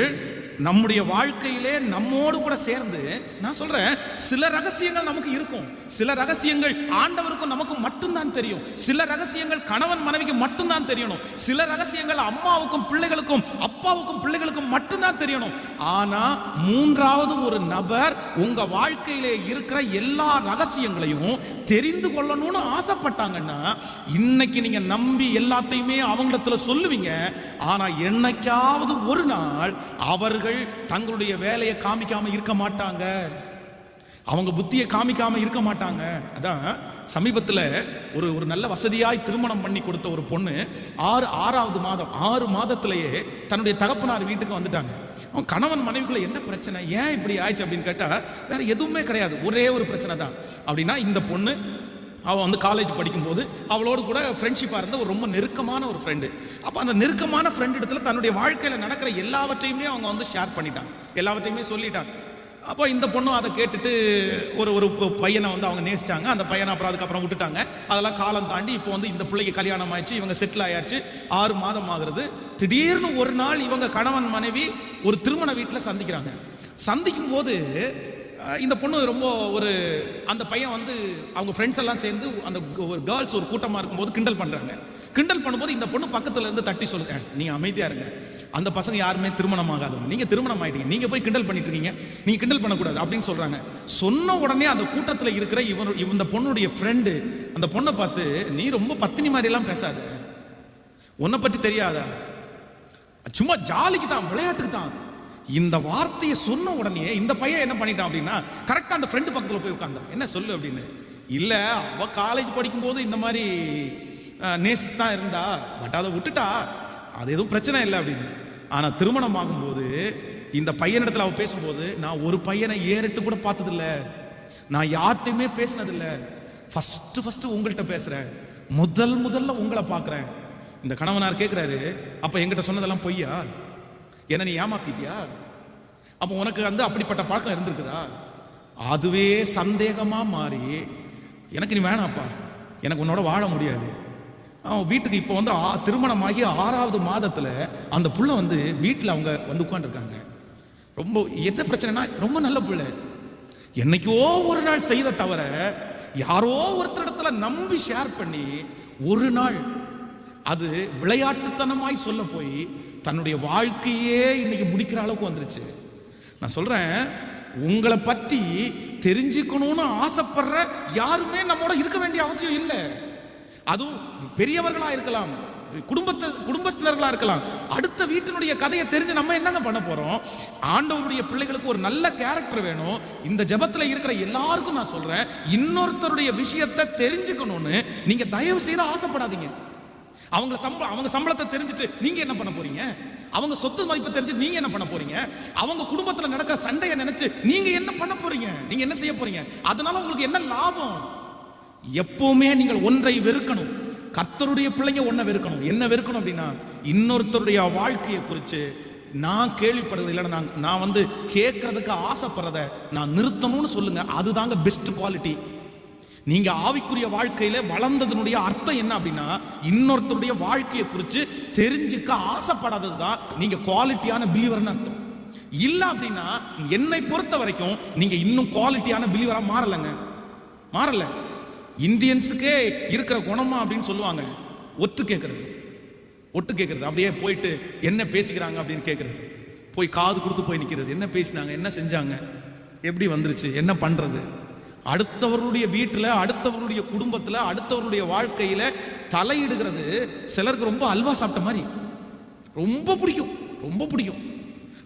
நம்முடைய வாழ்க்கையிலே நம்மோடு கூட சேர்ந்து, நான் சொல்றேன், சில ரகசியங்கள் நமக்கு இருக்கும், சில ரகசியங்கள் ஆண்டவருக்கும் நமக்கு மட்டும்தான் தெரியும், சில ரகசியங்கள் கணவன் மனைவிக்கு மட்டும்தான் தெரியணும், சில ரகசியங்கள் அம்மாவுக்கும் பிள்ளைகளுக்கும் அப்பாவுக்கும் பிள்ளைகளுக்கும் மட்டும்தான் தெரியணும். ஆனா மூன்றாவது ஒரு நபர் உங்க வாழ்க்கையிலே இருக்கிற எல்லா ரகசியங்களையும் தெரிந்து கொள்ளணும்னு ஆசைப்பட்டாங்கன்னா, இன்னைக்கு நீங்க நம்பி எல்லாத்தையுமே அவங்களிடத்துல சொல்லுவீங்க. ஆனா என்னைக்காவது ஒரு நாள் அவர்கள் தங்களுடைய வேலையை காமிக்காம இருக்க மாட்டாங்க, அவங்க புத்தியை காமிக்காம இருக்க மாட்டாங்க. அதான் சமீபத்தில் ஒரு நல்ல வசதியாய் திருமணம் பண்ணி கொடுத்த ஒரு பொண்ணு 6 மாதத்திலேயே தன்னுடைய தகப்பனார் வீட்டுக்கு வந்துட்டாங்க. அவன் கணவன் மனைவிக்குள்ள என்ன பிரச்சனை, ஏன் இப்படி ஆயிடுச்சு அப்படின்னு கேட்டா வேற எதுவுமே கிடையாது, ஒரே ஒரு பிரச்சனை தான். அப்படின்னா இந்த பொண்ணு அவள் வந்து காலேஜ் படிக்கும்போது அவளோடு கூட ஃப்ரெண்ட்ஷிப்பாக இருந்த ஒரு ரொம்ப நெருக்கமான ஒரு ஃப்ரெண்டு. அப்போ அந்த நெருக்கமான ஃப்ரெண்ட் இடத்துல தன்னுடைய வாழ்க்கையில் நடக்கிற எல்லாவற்றையுமே அவங்க வந்து ஷேர் பண்ணிட்டாங்க, எல்லாவற்றையுமே சொல்லிட்டாங்க. அப்போ இந்த பொண்ணும் அதை கேட்டுட்டு ஒரு பையனை வந்து அவங்க நேசிச்சாங்க. அந்த பையனை அப்புறம் அதுக்கப்புறம் விட்டுட்டாங்க. அதெல்லாம் காலம் தாண்டி இப்போ வந்து இந்த பிள்ளைக்கு கல்யாணம் ஆயிடுச்சு, இவங்க செட்டில் ஆயாச்சு, 6 மாதம் ஆகுறது. திடீர்னு ஒரு நாள் இவங்க கணவன் மனைவி ஒரு திருமண வீட்டில் சந்திக்கிறாங்க. சந்திக்கும் போது இந்த பொண்ணு ரொம்ப அந்த பையன் வந்து அவங்க ஃப்ரெண்ட்ஸ் எல்லாம் சேர்ந்து அந்த ஒரு கேர்ள்ஸ் ஒரு கூட்டமாக இருக்கும்போது கிண்டல் பண்ணுறாங்க. கிண்டல் பண்ணும்போது இந்த பொண்ணு பக்கத்தில் இருந்து தட்டி சொல்லுங்க, நீங்கள் அமைதியாக இருங்க, அந்த பசங்க யாருமே திருமணம் ஆகாதவங்க, நீங்கள் திருமணம் ஆகிட்டீங்க, நீங்கள் போய் கிண்டல் பண்ணிட்டு இருக்கீங்க, நீங்கள் கிண்டல் பண்ணக்கூடாது அப்படின்னு சொல்கிறாங்க. சொன்ன உடனே அந்த கூட்டத்தில் இருக்கிற இந்த பொண்ணுடைய ஃப்ரெண்டு அந்த பொண்ணை பார்த்து, நீ ரொம்ப பத்தினி மாதிரிலாம் பேசாத, உன்னை பற்றி தெரியாதா, சும்மா ஜாலிக்கு தான், விளையாட்டுக்கு தான், இந்த வார்த்தையை சொன்ன உடனே இந்த பையன் என்ன பண்ணிட்டான் அப்படின்னா, கரெக்டாக அந்த ஃப்ரெண்டு பக்கத்தில் போய் உட்கார்ந்தான். என்ன சொல்லு அப்படின்னு. இல்லை, அவ காலேஜ் படிக்கும்போது இந்த மாதிரி நேசித்தான் இருந்தா, பட் அதை விட்டுட்டா, அது எதுவும் பிரச்சனை இல்லை அப்படின்னு. ஆனால் திருமணம் ஆகும்போது இந்த பையனிடத்தில் அவள் பேசும்போது, நான் ஒரு பையனை ஏறிட்டு கூட பார்த்ததில்லை, நான் யார்கிட்டையுமே பேசினதில்லை, ஃபஸ்ட்டு உங்கள்கிட்ட பேசுகிறேன், முதல்ல உங்களை பார்க்குறேன். இந்த கணவனார் கேட்குறாரு, அப்போ என்கிட்ட சொன்னதெல்லாம் பொய்யா, என்ன நீ ஏமாத்திட்டியா, அப்போ உனக்கு வந்து அப்படிப்பட்ட பழக்கம் இருந்திருக்குதா? அதுவே சந்தேகமா மாறி, எனக்கு நீ வேணாப்பா, எனக்கு உன்னோட வாழ முடியாது. அவன் வீட்டுக்கு இப்போ வந்து திருமணமாகி 6வது மாதத்தில் அந்த புள்ள வந்து வீட்டில் அவங்க வந்து உட்காந்துருக்காங்க. ரொம்ப என்ன பிரச்சனைனா, ரொம்ப நல்ல பிள்ளை, என்னைக்கோ ஒரு நாள் செய்த தவிர யாரோ ஒருத்தரிடத்துல நம்பி ஷேர் பண்ணி ஒரு நாள் அது விளையாட்டுத்தனமாய் சொல்ல போய் தன்னுடைய வாழ்க்கையே இன்னைக்கு முடிக்கிற அளவுக்கு வந்துருச்சு. நான் சொல்றேன், உங்களை பற்றி தெரிஞ்சுக்கணும்னு ஆசைப்படுற யாருமே நம்மோட இருக்க வேண்டிய அவசியம் இல்லை. அதுவும் பெரியவர்களா இருக்கலாம், குடும்பத்தினர்களா இருக்கலாம். அடுத்த வீட்டினுடைய கதையை தெரிஞ்சு நம்ம என்னங்க பண்ண போறோம்? ஆண்டவருடைய பிள்ளைகளுக்கு ஒரு நல்ல கேரக்டர் வேணும். இந்த ஜெபத்துல இருக்கிற எல்லாருக்கும் நான் சொல்றேன், இன்னொருத்தருடைய விஷயத்தை தெரிஞ்சுக்கணும்னு நீங்க தயவு செய்து ஆசைப்படாதீங்க. அவங்க சம்பளத்தை தெரிஞ்சுட்டு நீங்க என்ன பண்ண போறீங்க? அவங்க சொத்து மதிப்பை தெரிஞ்சு நீங்க என்ன பண்ண போறீங்க? அவங்க குடும்பத்தில் நடக்கிற சண்டையை நினைச்சு நீங்க என்ன பண்ண போறீங்க? நீங்க என்ன செய்ய போறீங்க? அதனால உங்களுக்கு என்ன லாபம்? எப்பவுமே நீங்கள் ஒன்றை வெறுக்கணும். கர்த்தருடைய பிள்ளைங்க ஒன்றை வெறுக்கணும். என்ன வெறுக்கணும் அப்படின்னா, இன்னொருத்தருடைய வாழ்க்கையை குறித்து நான் கேள்விப்படுறது இல்லைன்னா நான் வந்து கேட்கறதுக்கு ஆசைப்படுறத நான் நிறுத்தணும்னு சொல்லுங்க. அதுதாங்க பெஸ்ட் குவாலிட்டி. நீங்க ஆவிக்குரிய வாழ்க்கையில வளர்ந்ததனுடைய அர்த்தம் என்ன அப்படின்னா, இன்னொருத்தருடைய வாழ்க்கையை குறித்து தெரிஞ்சுக்க ஆசைப்படாதது தான் நீங்க குவாலிட்டியான பிலீவர்னு அர்த்தம். இல்ல அப்படின்னா என்னை பொறுத்த வரைக்கும் நீங்க இன்னும் குவாலிட்டியான பிலீவரா மாறல. இந்தியன்ஸுக்கே இருக்கிற குணமா அப்படின்னு சொல்லுவாங்க, ஒட்டு கேட்கறது, அப்படியே போயிட்டு என்ன பேசிக்கிறாங்க அப்படின்னு கேட்கறது, போய் காது கொடுத்து போய் நிற்கிறது, என்ன பேசினாங்க, என்ன செஞ்சாங்க, எப்படி வந்துருச்சு, என்ன பண்றது. அடுத்தவர்களுடைய வீட்டில், அடுத்தவர்களுடைய குடும்பத்தில், அடுத்தவர்களுடைய வாழ்க்கையில தலையிடுகிறது சிலருக்கு ரொம்ப அல்வா சாப்பிட்ட மாதிரி ரொம்ப பிடிக்கும்.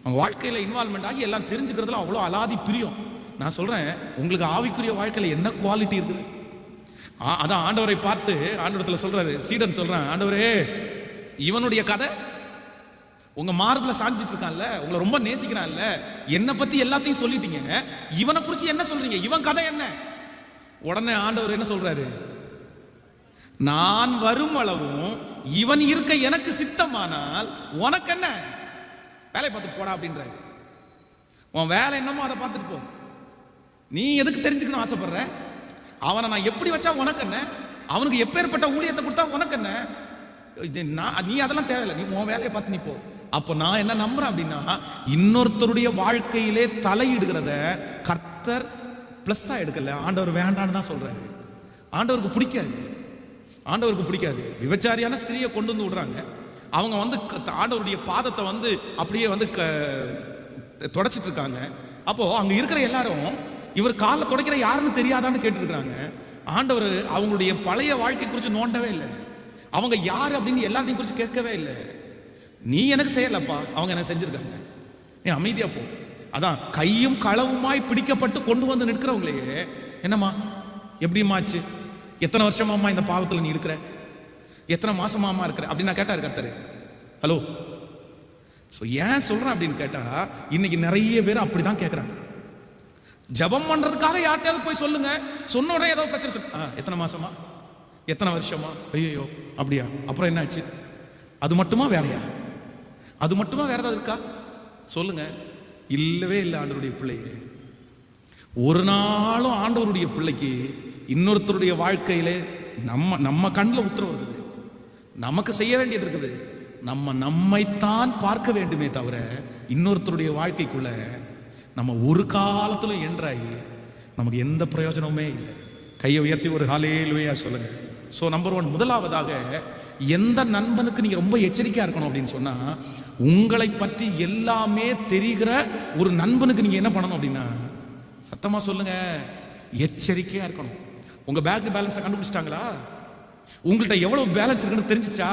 அவங்க வாழ்க்கையில் இன்வால்மெண்ட் ஆகி எல்லாம் தெரிஞ்சுக்கிறதுல அவ்வளோ அலாதி பிரியம். நான் சொல்றேன், உங்களுக்கு ஆவிக்குரிய வாழ்க்கையில் என்ன குவாலிட்டி இருக்குது? அதான் ஆண்டவரை பார்த்து ஆண்டவரத்தில் சொல்றாரு, சீடன் சொல்றான், ஆண்டவரே இவனுடைய கதை உங்க மார்பில சாஞ்சிட்டு இருக்கான்ல, உங்களை ரொம்ப நேசிக்கிறான்ல, என்னை பத்தி எல்லாத்தையும் சொல்லிட்டீங்க, இவனை குறிச்சு என்ன சொல்றீங்க, இவன் கதை என்ன? உடனே ஆண்டவர் என்ன சொல்றாரு, நான் வரும் அளவும் இவன் இருக்க எனக்கு சித்தமானால் உனக்கு என்ன, வேலையை பார்த்து போடா அப்படின்றாரு. உன் வேலை என்னமோ அதை பார்த்துட்டு போ, நீ எதுக்கு தெரிஞ்சுக்கணும் ஆசைப்படுற? அவனை நான் எப்படி வச்சா உனக்கு என்ன, அவனுக்கு எப்பேற்பட்ட ஊழியத்தை கொடுத்தா உனக்கு என்ன, நீ அதெல்லாம் தேவையில்லை, நீ உன் வேலையை பார்த்து நீ போ. அப்போ நான் என்ன நம்புறேன் அப்படின்னா, இன்னொருத்தருடைய வாழ்க்கையிலே தலையிடுகிறத கர்த்தர் பிளஸ்ஸா எடுக்கல, ஆண்டவர் வேண்டான்னு தான் சொல்றாரு. ஆண்டவருக்கு பிடிக்காது, ஆண்டவருக்கு பிடிக்காது. விபச்சாரியான ஸ்திரியை கொண்டு வந்து விடுறாங்க, அவங்க வந்து ஆண்டவருடைய பாதத்தை வந்து அப்படியே வந்து தொடச்சிட்டு இருக்காங்க. அப்போ அங்க இருக்கிற எல்லாரும் இவர் காலை துடைக்கிற யாருன்னு தெரியாதான்னு கேட்டு இருக்காங்க. ஆண்டவர் அவங்களுடைய பழைய வாழ்க்கை குறித்து நோண்டவே இல்லை, அவங்க யாரு அப்படின்னு எல்லாத்தையும் குறித்து கேட்கவே இல்லை. நீ எனக்கு செய்யலப்பா, அவங்க எனக்கு செஞ்சிருக்காங்க, நீ அமைதியா போ. அதான் கையும் களவுமாய் பிடிக்கப்பட்டு கொண்டு வந்து நிற்கிறவங்களையே, என்னம்மா எப்படிமாச்சு, எத்தனை வருஷமாம்மா இந்த பாவத்தில் நீ இருக்கிற, எத்தனை மாசமாமா இருக்கிற அப்படின்னு நான் கேட்டாரு கர்த்தர். ஹலோ, ஏன் சொல்றேன் அப்படின்னு கேட்டா, இன்னைக்கு நிறைய பேர் அப்படிதான் கேட்கறாங்க. ஜபம் பண்றதுக்காக யார்கிட்டயாவது போய் சொல்லுங்க, சொன்ன உடனே ஏதோ பிரச்சனை சொல்லு, எத்தனை மாசமா, எத்தனை வருஷமா, ஐயோ அப்படியா, அப்புறம் என்ன ஆச்சு, அது மட்டுமா வேலையா, அது மட்டுமா வேற ஏதாவது இருக்கா சொல்லுங்க. இல்லவே இல்லை. ஆண்டவருடைய பிள்ளையே, ஒரு நாளும் ஆண்டவருடைய பிள்ளைக்கு இன்னொருத்தருடைய வாழ்க்கையிலே நம்ம கண்ணில் உத்தரவு இருக்குது, நமக்கு செய்ய வேண்டியது இருக்குது, நம்மைத்தான் பார்க்க வேண்டுமே தவிர இன்னொருத்தருடைய வாழ்க்கைக்குள்ள நம்ம ஒரு காலத்துல என்றாகி நமக்கு எந்த பிரயோஜனமுமே இல்லை. கையை உயர்த்தி ஒரு ஹல்லேலூயா சொல்லுங்க. ஸோ நம்பர் 1, முதலாவதாக எந்த நண்பனுக்கு நீங்க ரொம்ப எச்சரிக்கையா இருக்கணும் அப்படின்னு சொன்னா, உங்களை பற்றி எல்லாமே தெரிகிற ஒரு நண்பனுக்கு நீங்க என்ன பண்ணணும் அப்படின்னா, சத்தமா சொல்லுங்க, எச்சரிக்கையா இருக்கணும். உங்க பேங்க் பேலன்ஸை கண்டுபிடிச்சிட்டாங்களா, உங்கள்கிட்ட எவ்வளவு பேலன்ஸ் இருக்குன்னு தெரிஞ்சிச்சா,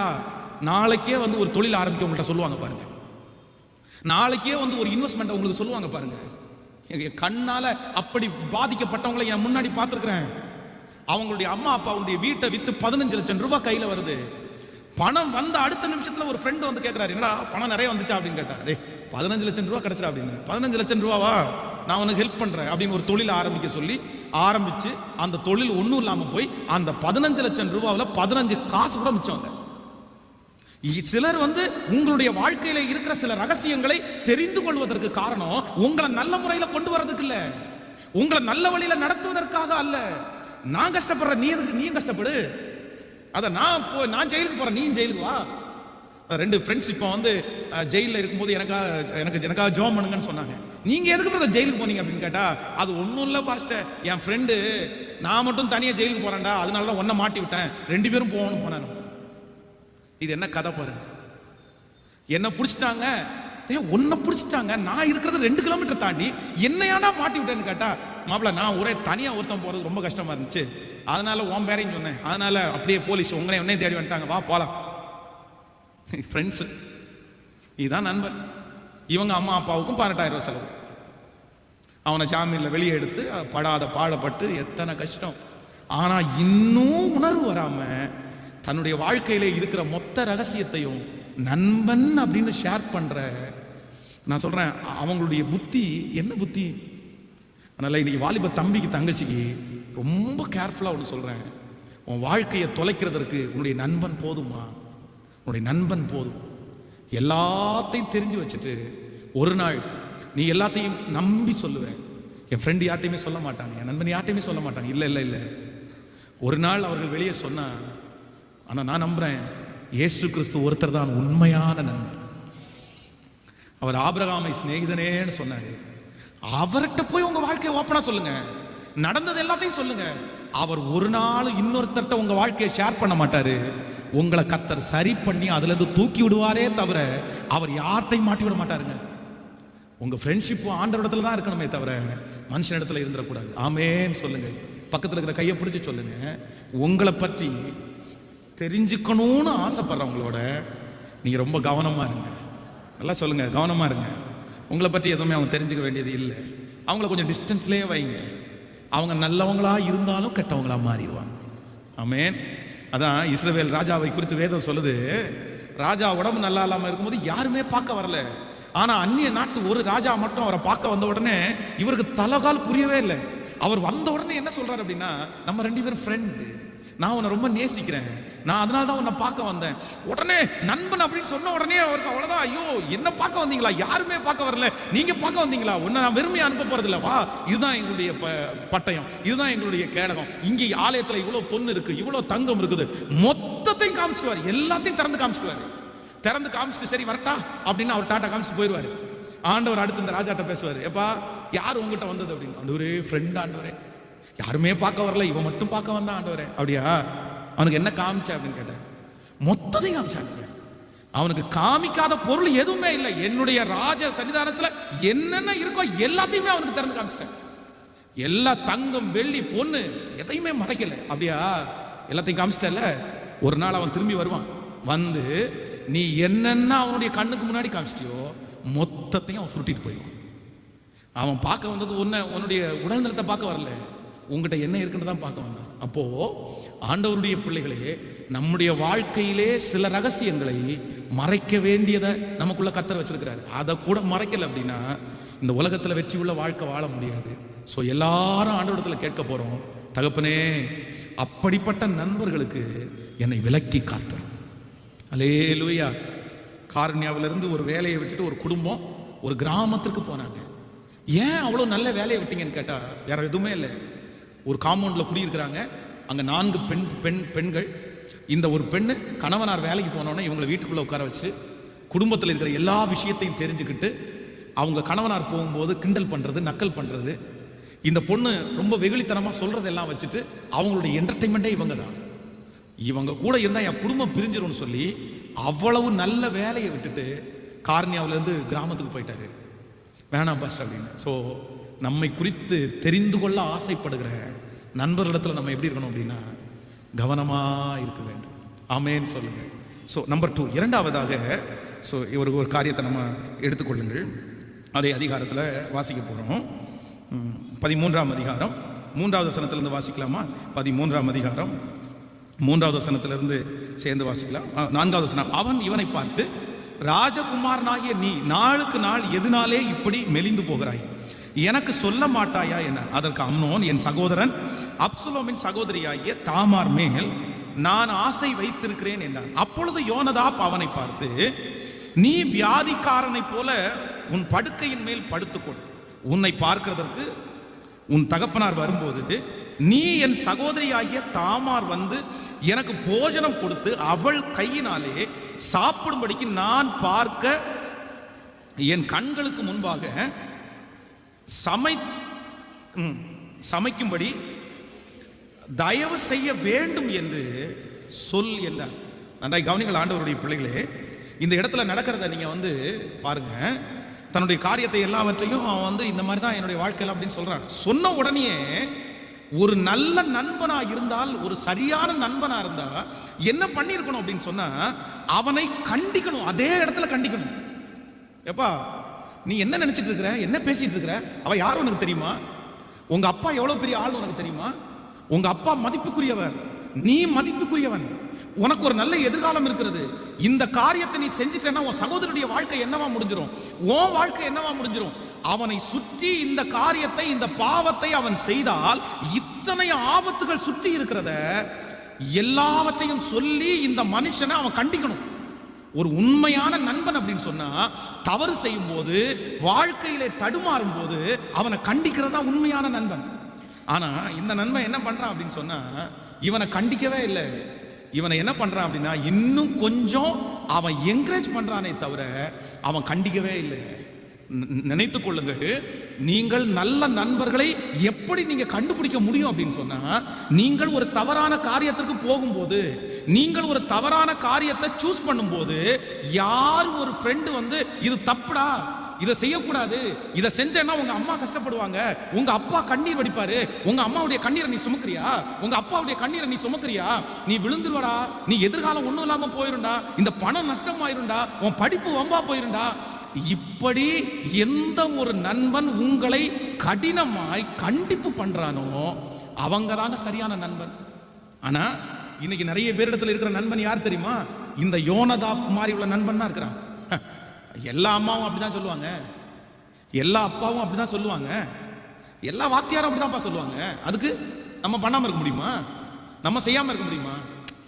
நாளைக்கே வந்து ஒரு தொழில் ஆரம்பிக்க உங்கள்கிட்ட சொல்லுவாங்க பாருங்க, நாளைக்கே வந்து ஒரு இன்வெஸ்ட்மெண்ட் உங்களுக்கு சொல்லுவாங்க பாருங்க. என் கண்ணால அப்படி பாதிக்கப்பட்டவங்களை என் முன்னாடி பார்த்துருக்கிறேன். அவங்களுடைய அம்மா அப்பாவுடைய வீட்டை வித்து 15 லட்சம் ரூபாய் கையில வருது. பணம் வந்த அடுத்த நிமிஷத்துல ஒரு ஃப்ரெண்ட் வந்து கேட்கிறாரு, என்னடா பணம் நிறைய வந்துச்சா அப்படின்னு கேட்டாரு. 15 லட்சம் ரூபாய் கிடைச்சா அப்படின்னு. 15 லட்சம் ரூபாவா, நான் உனக்கு ஹெல்ப் பண்றேன் அப்படின்னு ஒரு தொழில் ஆரம்பிக்க சொல்லி ஆரம்பிச்சு அந்த தொழில் ஒன்றும் இல்லாம போய் அந்த 15 லட்சம் ரூபாவில் 15 காசு கூட மிச்சம். சிலர் வந்து உங்களுடைய வாழ்க்கையில இருக்கிற சில ரகசியங்களை தெரிந்து கொள்வதற்கு காரணம் உங்களை நல்ல முறையில் கொண்டு வரதுக்கு இல்ல, உங்களை நல்ல வழியில நடத்துவதற்காக அல்ல. நான் கஷ்டப்படுறேன், நீயும் கஷ்டப்படு, அத நான் ஜெயிலுக்கு போறேன், நீயும் ஜெயிலுக்கு வா. 2 ஃப்ரெண்ட்ஸ் இப்போ வந்து ஜெயிலில் இருக்கும்போது எனக்காக ஜோம் பண்ணுங்கன்னு சொன்னாங்க. நீங்க எதுக்கு ஜெயிலுக்கு போனீங்க அப்படின்னு கேட்டா, அது ஒன்றும் இல்லை பாஸ்டர், என் ஃப்ரெண்டு நான் மட்டும் தனியாக ஜெயிலுக்கு போறேன்டா, அதனால தான் ஒன்றை மாட்டி விட்டேன், 2 பேரும் போகணும் போனாங்க. இது என்ன கதை பாருங்க. என்ன பிடிச்சிட்டாங்க, ஒன்ன பிடிச்சிட்டாங்க, நான் இருக்கிறது 2 கிலோமீட்டர் தாண்டி என்னையாடா மாட்டி விட்டேன்னு கேட்டா, மாப்பிள்ள நான் ஒரே தனியா ஒருத்தன் போறது ரொம்ப கஷ்டமா இருந்துச்சு, அதனால உன் பேரையும் சொன்னேன், அதனால அப்படியே போலீஸ் உன்னையும் தேடி வந்துட்டாங்க, வா போலாம். ஃப்ரெண்ட்ஸ், இதுதான் நண்பன். இவங்க அம்மா அப்பாவுக்கும் 18,000 ரூபாய் செலவு. அவனை ஜாமீன்ல வெளியே எடுத்து பாடப்பட்டு எத்தனை கஷ்டம். ஆனா இன்னும் உணர்வு வராம தன்னுடைய வாழ்க்கையிலே இருக்கிற மொத்த ரகசியத்தையும் நண்பன் அப்படின்னு ஷேர் பண்ற, நான் சொல்றேன், அவங்களுடைய புத்தி என்ன புத்தி. அதனால இன்னைக்கு வாலிப தம்பிக்கு தங்கச்சிக்கு ரொம்ப கேர்ஃபுல்லா ஒன்று சொல்றேன், உன் வாழ்க்கையை தொலைக்கிறதற்கு உன்னுடைய நண்பன் போதுமா, உன்னுடைய நண்பன் போதும். எல்லாத்தையும் தெரிஞ்சு வச்சுட்டு ஒரு நாள் நீ எல்லாத்தையும் நம்பி சொல்லுவேன், என் ஃப்ரெண்டு யார்ட்டையுமே சொல்ல மாட்டாங்க, என் நண்பன் யார்ட்டையுமே சொல்ல மாட்டாங்க, இல்லை இல்லை இல்லை, ஒரு நாள் அவர்கள் வெளியே சொன்னா, ஆனா நான் நம்புறேன் இயேசு கிறிஸ்து ஒருத்தர் தான் உண்மையான நண்பர். அவர் ஆபிரகாமை சிநேகிதனேன்னு சொன்னாரு. அவர்கிட்ட போய் உங்க வாழ்க்கையை ஓப்பனா சொல்லுங்க, நடந்தது எல்லாத்தையும் சொல்லுங்க. அவர் ஒரு நாள் இன்னொருத்தர்ட்ட உங்க வாழ்க்கையை ஷேர் பண்ண மாட்டாரு. உங்களை கர்த்தர் சரி பண்ணி அதுல இருந்து தூக்கி விடுவாரே தவிர அவர் யார்ட்டையும் மாட்டி விட மாட்டாருங்க. உங்க ஃப்ரெண்ட்ஷிப் ஆண்டவரிடத்துல தான் இருக்கணுமே தவிர மனுஷன் இடத்துல இருந்துடக்கூடாது. ஆமேன்னு சொல்லுங்க. பக்கத்துல இருக்கிற கையை பிடிச்சி சொல்லுங்க, உங்களை பற்றி தெரிஞ்சுக்கணும்னு ஆசைப்படுறவங்களோட நீங்க ரொம்ப கவனமா இருங்க. நல்லா சொல்லுங்க, கவனமா இருங்க. உங்களை பற்றி எதுவுமே அவங்க தெரிஞ்சுக்க வேண்டியது இல்லை. அவங்கள கொஞ்சம் டிஸ்டன்ஸ்லேயே வைங்க. அவங்க நல்லவங்களா இருந்தாலும் கெட்டவங்களா மாறிடுவாங்க. ஆமென். அதான் இஸ்ரவேல் ராஜாவை குறித்து வேதம் சொல்லுது, ராஜா உடம்பு நல்லா இல்லாம இருக்கும்போது யாருமே பார்க்க வரல. ஆனா அந்நிய நாட்டு ஒரு ராஜா மட்டும் அவரை பார்க்க வந்த உடனே இவருக்கு தலகால் புரியவே இல்லை. அவர் வந்த உடனே என்ன சொல்றாரு அப்படின்னா, நம்ம 2 பேரும் ஃப்ரெண்டு, நான் உன்னை ரொம்ப நேசிக்கிறேன், நான் அதனால தான் உன்னை பார்க்க வந்தேன். உடனே நண்பன் அப்படின்னு சொன்ன உடனே அவருக்கு அவ்வளவுதான், ஐயோ என்ன பார்க்க வந்தீங்களா, யாருமே பார்க்க வரல, நீங்க பார்க்க வந்தீங்களா, உன்னை நான் வெறுமையா அனுப்ப போறது இல்லை, வா, இதுதான் எங்களுடைய பட்டயம், இதுதான் எங்களுடைய கேடகம், இங்கே ஆலயத்துல இவ்வளவு பொண்ணு இருக்கு, இவ்வளவு தங்கம் இருக்குது, மொத்தத்தையும் காமிச்சிடுவாரு, எல்லாத்தையும் திறந்து காமிச்சிடுவாரு. திறந்து காமிச்சிட்டு சரி வரட்டா அப்படின்னு அவர் டாட்டா காமிச்சிட்டு போயிடுவாரு. ஆண்டவர் அடுத்து இந்த ராஜாட்ட பேசுவாரு, எப்பா யார் உங்ககிட்ட வந்தது அப்படின்னு. ஆண்டவரே ஃப்ரெண்ட் ஆண்டவரே, யாருமே பார்க்க வரல, இவன் மட்டும் பார்க்க வந்தான் ஆண்டவரே. அப்படியா, அவனுக்கு என்ன காமிச்ச அப்படின்னு கேட்டேன். மொத்தத்தையும் காமிச்சாங்க. அவனுக்கு காமிக்காத பொருள் எதுவுமே இல்லை. என்னுடைய ராஜ சன்னிதானத்துல என்னென்ன இருக்கோ எல்லாத்தையுமே அவனுக்கு திறந்து காமிச்சிட்டேன். எல்லா தங்கம் வெள்ளி பொண்ணு எதையுமே மறைக்கல. அப்படியா, எல்லாத்தையும் காமிச்சிட்டல. ஒரு நாள் அவன் திரும்பி வருவான், வந்து நீ என்னென்ன அவனுடைய கண்ணுக்கு முன்னாடி காமிச்சிட்டியோ மொத்தத்தையும் அவன் சுருட்டிட்டு போயிடுவான். அவன் பார்க்க வந்தது உன்னுடைய உடல்நலத்தை பார்க்க வரல, உங்ககிட்ட என்ன இருக்குன்னு தான் பார்க்க வந்தான். அப்போ ஆண்டவருடைய பிள்ளைகளே, நம்முடைய வாழ்க்கையிலே சில ரகசியங்களை மறைக்க வேண்டியதை நமக்குள்ள கர்த்தர் வச்சிருக்கிறாரு. அதை கூட மறைக்கல அப்படின்னா இந்த உலகத்துல வெற்றி உள்ள வாழ்க்கை வாழ முடியாது. ஸோ எல்லாரும் ஆண்டவரிடத்துல கேட்க போறோம், தகப்பனே அப்படிப்பட்ட நண்பர்களுக்கு என்னை விலக்கி காத்தரும். அல்லேலூயா. கார்னியாவிலிருந்து ஒரு வேலையை விட்டுட்டு ஒரு குடும்பம் ஒரு கிராமத்திற்கு போனாங்க. ஏன் அவ்வளோ நல்ல வேலையை விட்டீங்கன்னு கேட்டா வேற எதுவுமே இல்லை. ஒரு காம்பவுண்டில் குடியிருக்கிறாங்க. அங்கே 4 பெண்கள். இந்த ஒரு பெண்ணு கணவனார் வேலைக்கு போனோன்னே இவங்களை வீட்டுக்குள்ளே உட்கார வச்சு குடும்பத்தில் இருக்கிற எல்லா விஷயத்தையும் தெரிஞ்சுக்கிட்டு அவங்க கணவனார் போகும்போது கிண்டல் பண்ணுறது, நக்கல் பண்ணுறது. இந்த பொண்ணு ரொம்ப வெகுளித்தனமாக சொல்கிறதெல்லாம் வச்சுட்டு அவங்களுடைய என்டர்டைன்மெண்ட்டே இவங்க தான். இவங்க கூட இருந்தால் என் குடும்பம் பிரிஞ்சிரும்னு சொல்லி அவ்வளவு நல்ல வேலையை விட்டுட்டு கார்னியாவிலேருந்து கிராமத்துக்கு போயிட்டாரு. வேணாம் பாஸ் அப்படின்னு. ஸோ நம்மை குறித்து தெரிந்து கொள்ள ஆசைப்படுகிற நண்பர்களிடத்தில் நம்ம எப்படி இருக்கணும் அப்படின்னா கவனமாக இருக்க வேண்டும். ஆமேன்னு சொல்லுங்க. ஸோ நம்பர் 2, இரண்டாவதாக ஸோ ஒரு காரியத்தை நம்ம எடுத்துக்கொள்ளுங்கள். அதே அதிகாரத்தில் வாசிக்க போகிறோம். 13ஆம் அதிகாரம் 3வது வசனத்திலிருந்து வாசிக்கலாமா? 13ஆம் அதிகாரம் 3வது வசனத்திலிருந்து சேர்ந்து வாசிக்கலாம். 4வது வசனம். அவன் இவனை பார்த்து, ராஜகுமாரனாகிய நீ நாளுக்கு நாள் எதனாலே இப்படி மெலிந்து போகிறாய், எனக்கு சொல்ல மாட்டாயா என்ன? அதற்கு அம்னோன், என் சகோதரன் அப்சலோமின் சகோதரியாகிய தாமார் மேல் நான் ஆசை வைத்திருக்கிறேன் என்றான். அப்பொழுது யோனதாப் அவனை பார்த்து, நீ வியாதிக்காரனை போல உன் படுக்கையின் மேல் படுத்துக்கொள், உன்னை பார்க்கிறதற்கு உன் தகப்பனார் வரும்போது நீ என் சகோதரியாகிய தாமார் வந்து எனக்கு போஜனம் கொடுத்து அவள் கையினாலே சாப்பிடும்படிக்கு நான் பார்க்க என் கண்களுக்கு முன்பாக சமைக்கும்படி தயவு செய்ய வேண்டும் என்று சொல் என்றார். நன்றாய் கவனிங்கள் ஆண்டவருடைய பிள்ளைகளே, இந்த இடத்துல நடக்கிறத நீங்க பாருங்க. தன்னுடைய காரியத்தை எல்லாவற்றையும் அவன் இந்த மாதிரி தான் என்னுடைய வாழ்க்கையில் அப்படின்னு சொல்றான். சொன்ன உடனே ஒரு நல்ல நண்பனா இருந்தால், ஒரு சரியான நண்பனா இருந்தா என்ன பண்ணிருக்கணும் அப்படின்னு சொன்னா, அவனை கண்டிக்கணும், அதே இடத்துல கண்டிக்கணும். எப்பா நீ என்ன நினைச்சிட்டு இருக்கிற, என்ன பேசிட்டு இருக்கிற, அவ யார் உனக்கு தெரியுமா? உங்க அப்பா எவ்வளவு பெரிய ஆள் உனக்கு தெரியுமா? உங்க அப்பா மதிப்புக்குரியவர், நீ மதிப்புக்குரியவன், உனக்கு ஒரு நல்ல எதிர்காலம் இருக்கிறது. இந்த காரியத்தை நீ செஞ்சிட்டேன்னா உன் சகோதரனுடைய வாழ்க்கை என்னவா முடிஞ்சிடும், உன் வாழ்க்கை என்னவா முடிஞ்சிடும். அவனை சுற்றி இந்த காரியத்தை, இந்த பாவத்தை அவன் செய்தால் இத்தனை ஆபத்துகள் சுற்றி இருக்கிறத எல்லாவற்றையும் சொல்லி இந்த மனுஷனை அவன் கண்டிக்கணும். ஒரு உண்மையான நண்பன் அப்படின்னு சொன்னா தவறு செய்யும் போது, வாழ்க்கையிலே தடுமாறும் போது அவனை கண்டிக்கிறதா உண்மையான நண்பன். ஆனா இந்த நண்பன் என்ன பண்றான் அப்படின்னு சொன்னா, இவனை கண்டிக்கவே இல்லை. இவனை என்ன பண்றான் அப்படின்னா இன்னும் கொஞ்சம் அவன் என்கரேஜ் பண்றானே தவிர அவன் கண்டிக்கவே இல்லை. நினைத்துக் கொள்ளுங்கள், நீங்கள் நல்ல நண்பர்களை எப்படி நீங்க கண்டுபிடிக்க முடியும் அப்படின்னு சொன்னா, நீங்கள் ஒரு தவறான காரியத்திற்கு போகும்போது, நீங்கள் ஒரு தவறான காரியத்தை சூஸ் பண்ணும்போது, யார் ஒரு ஃப்ரெண்டு இது தப்புடா, இதை செய்யக்கூடாது, இதை செஞ்சேன்னா உங்க அம்மா கஷ்டப்படுவாங்க, உங்க அப்பா கண்ணீர் வடிப்பாரு, உங்க அம்மாவுடைய கண்ணீரை நீ சுமக்கிறியா, உங்க அப்பாவுடைய கண்ணீரை நீ சுமக்கிறியா, நீ விழுந்துருவடா, நீ எதிர்காலம் ஒண்ணும் இல்லாம போயிருண்டா, இந்த பணம் நஷ்டமாயிருண்டா, உன் படிப்பு வம்பா போயிருண்டா, இப்படி எந்த ஒரு நண்பன் உங்களை கடினமாய் கண்டிப்பு பண்றானோ அவங்க தாங்க சரியான நண்பன். ஆனா இன்னைக்கு நிறைய பேரிடத்துல இருக்கிற நண்பன் யார் தெரியுமா? இந்த யோனதாப் மாதிரி உள்ள நண்பன் தான் இருக்கிறான். எல்லா அம்மாவும் அப்படிதான் சொல்லுவாங்க, எல்லா அப்பாவும் அப்படிதான் சொல்லுவாங்க, எல்லா வாத்தியாரும் அப்படிதான்ப்பா சொல்லுவாங்க. அதுக்கு நம்ம பண்ணாம இருக்க முடியுமா? நம்ம செய்யாம இருக்க முடியுமா?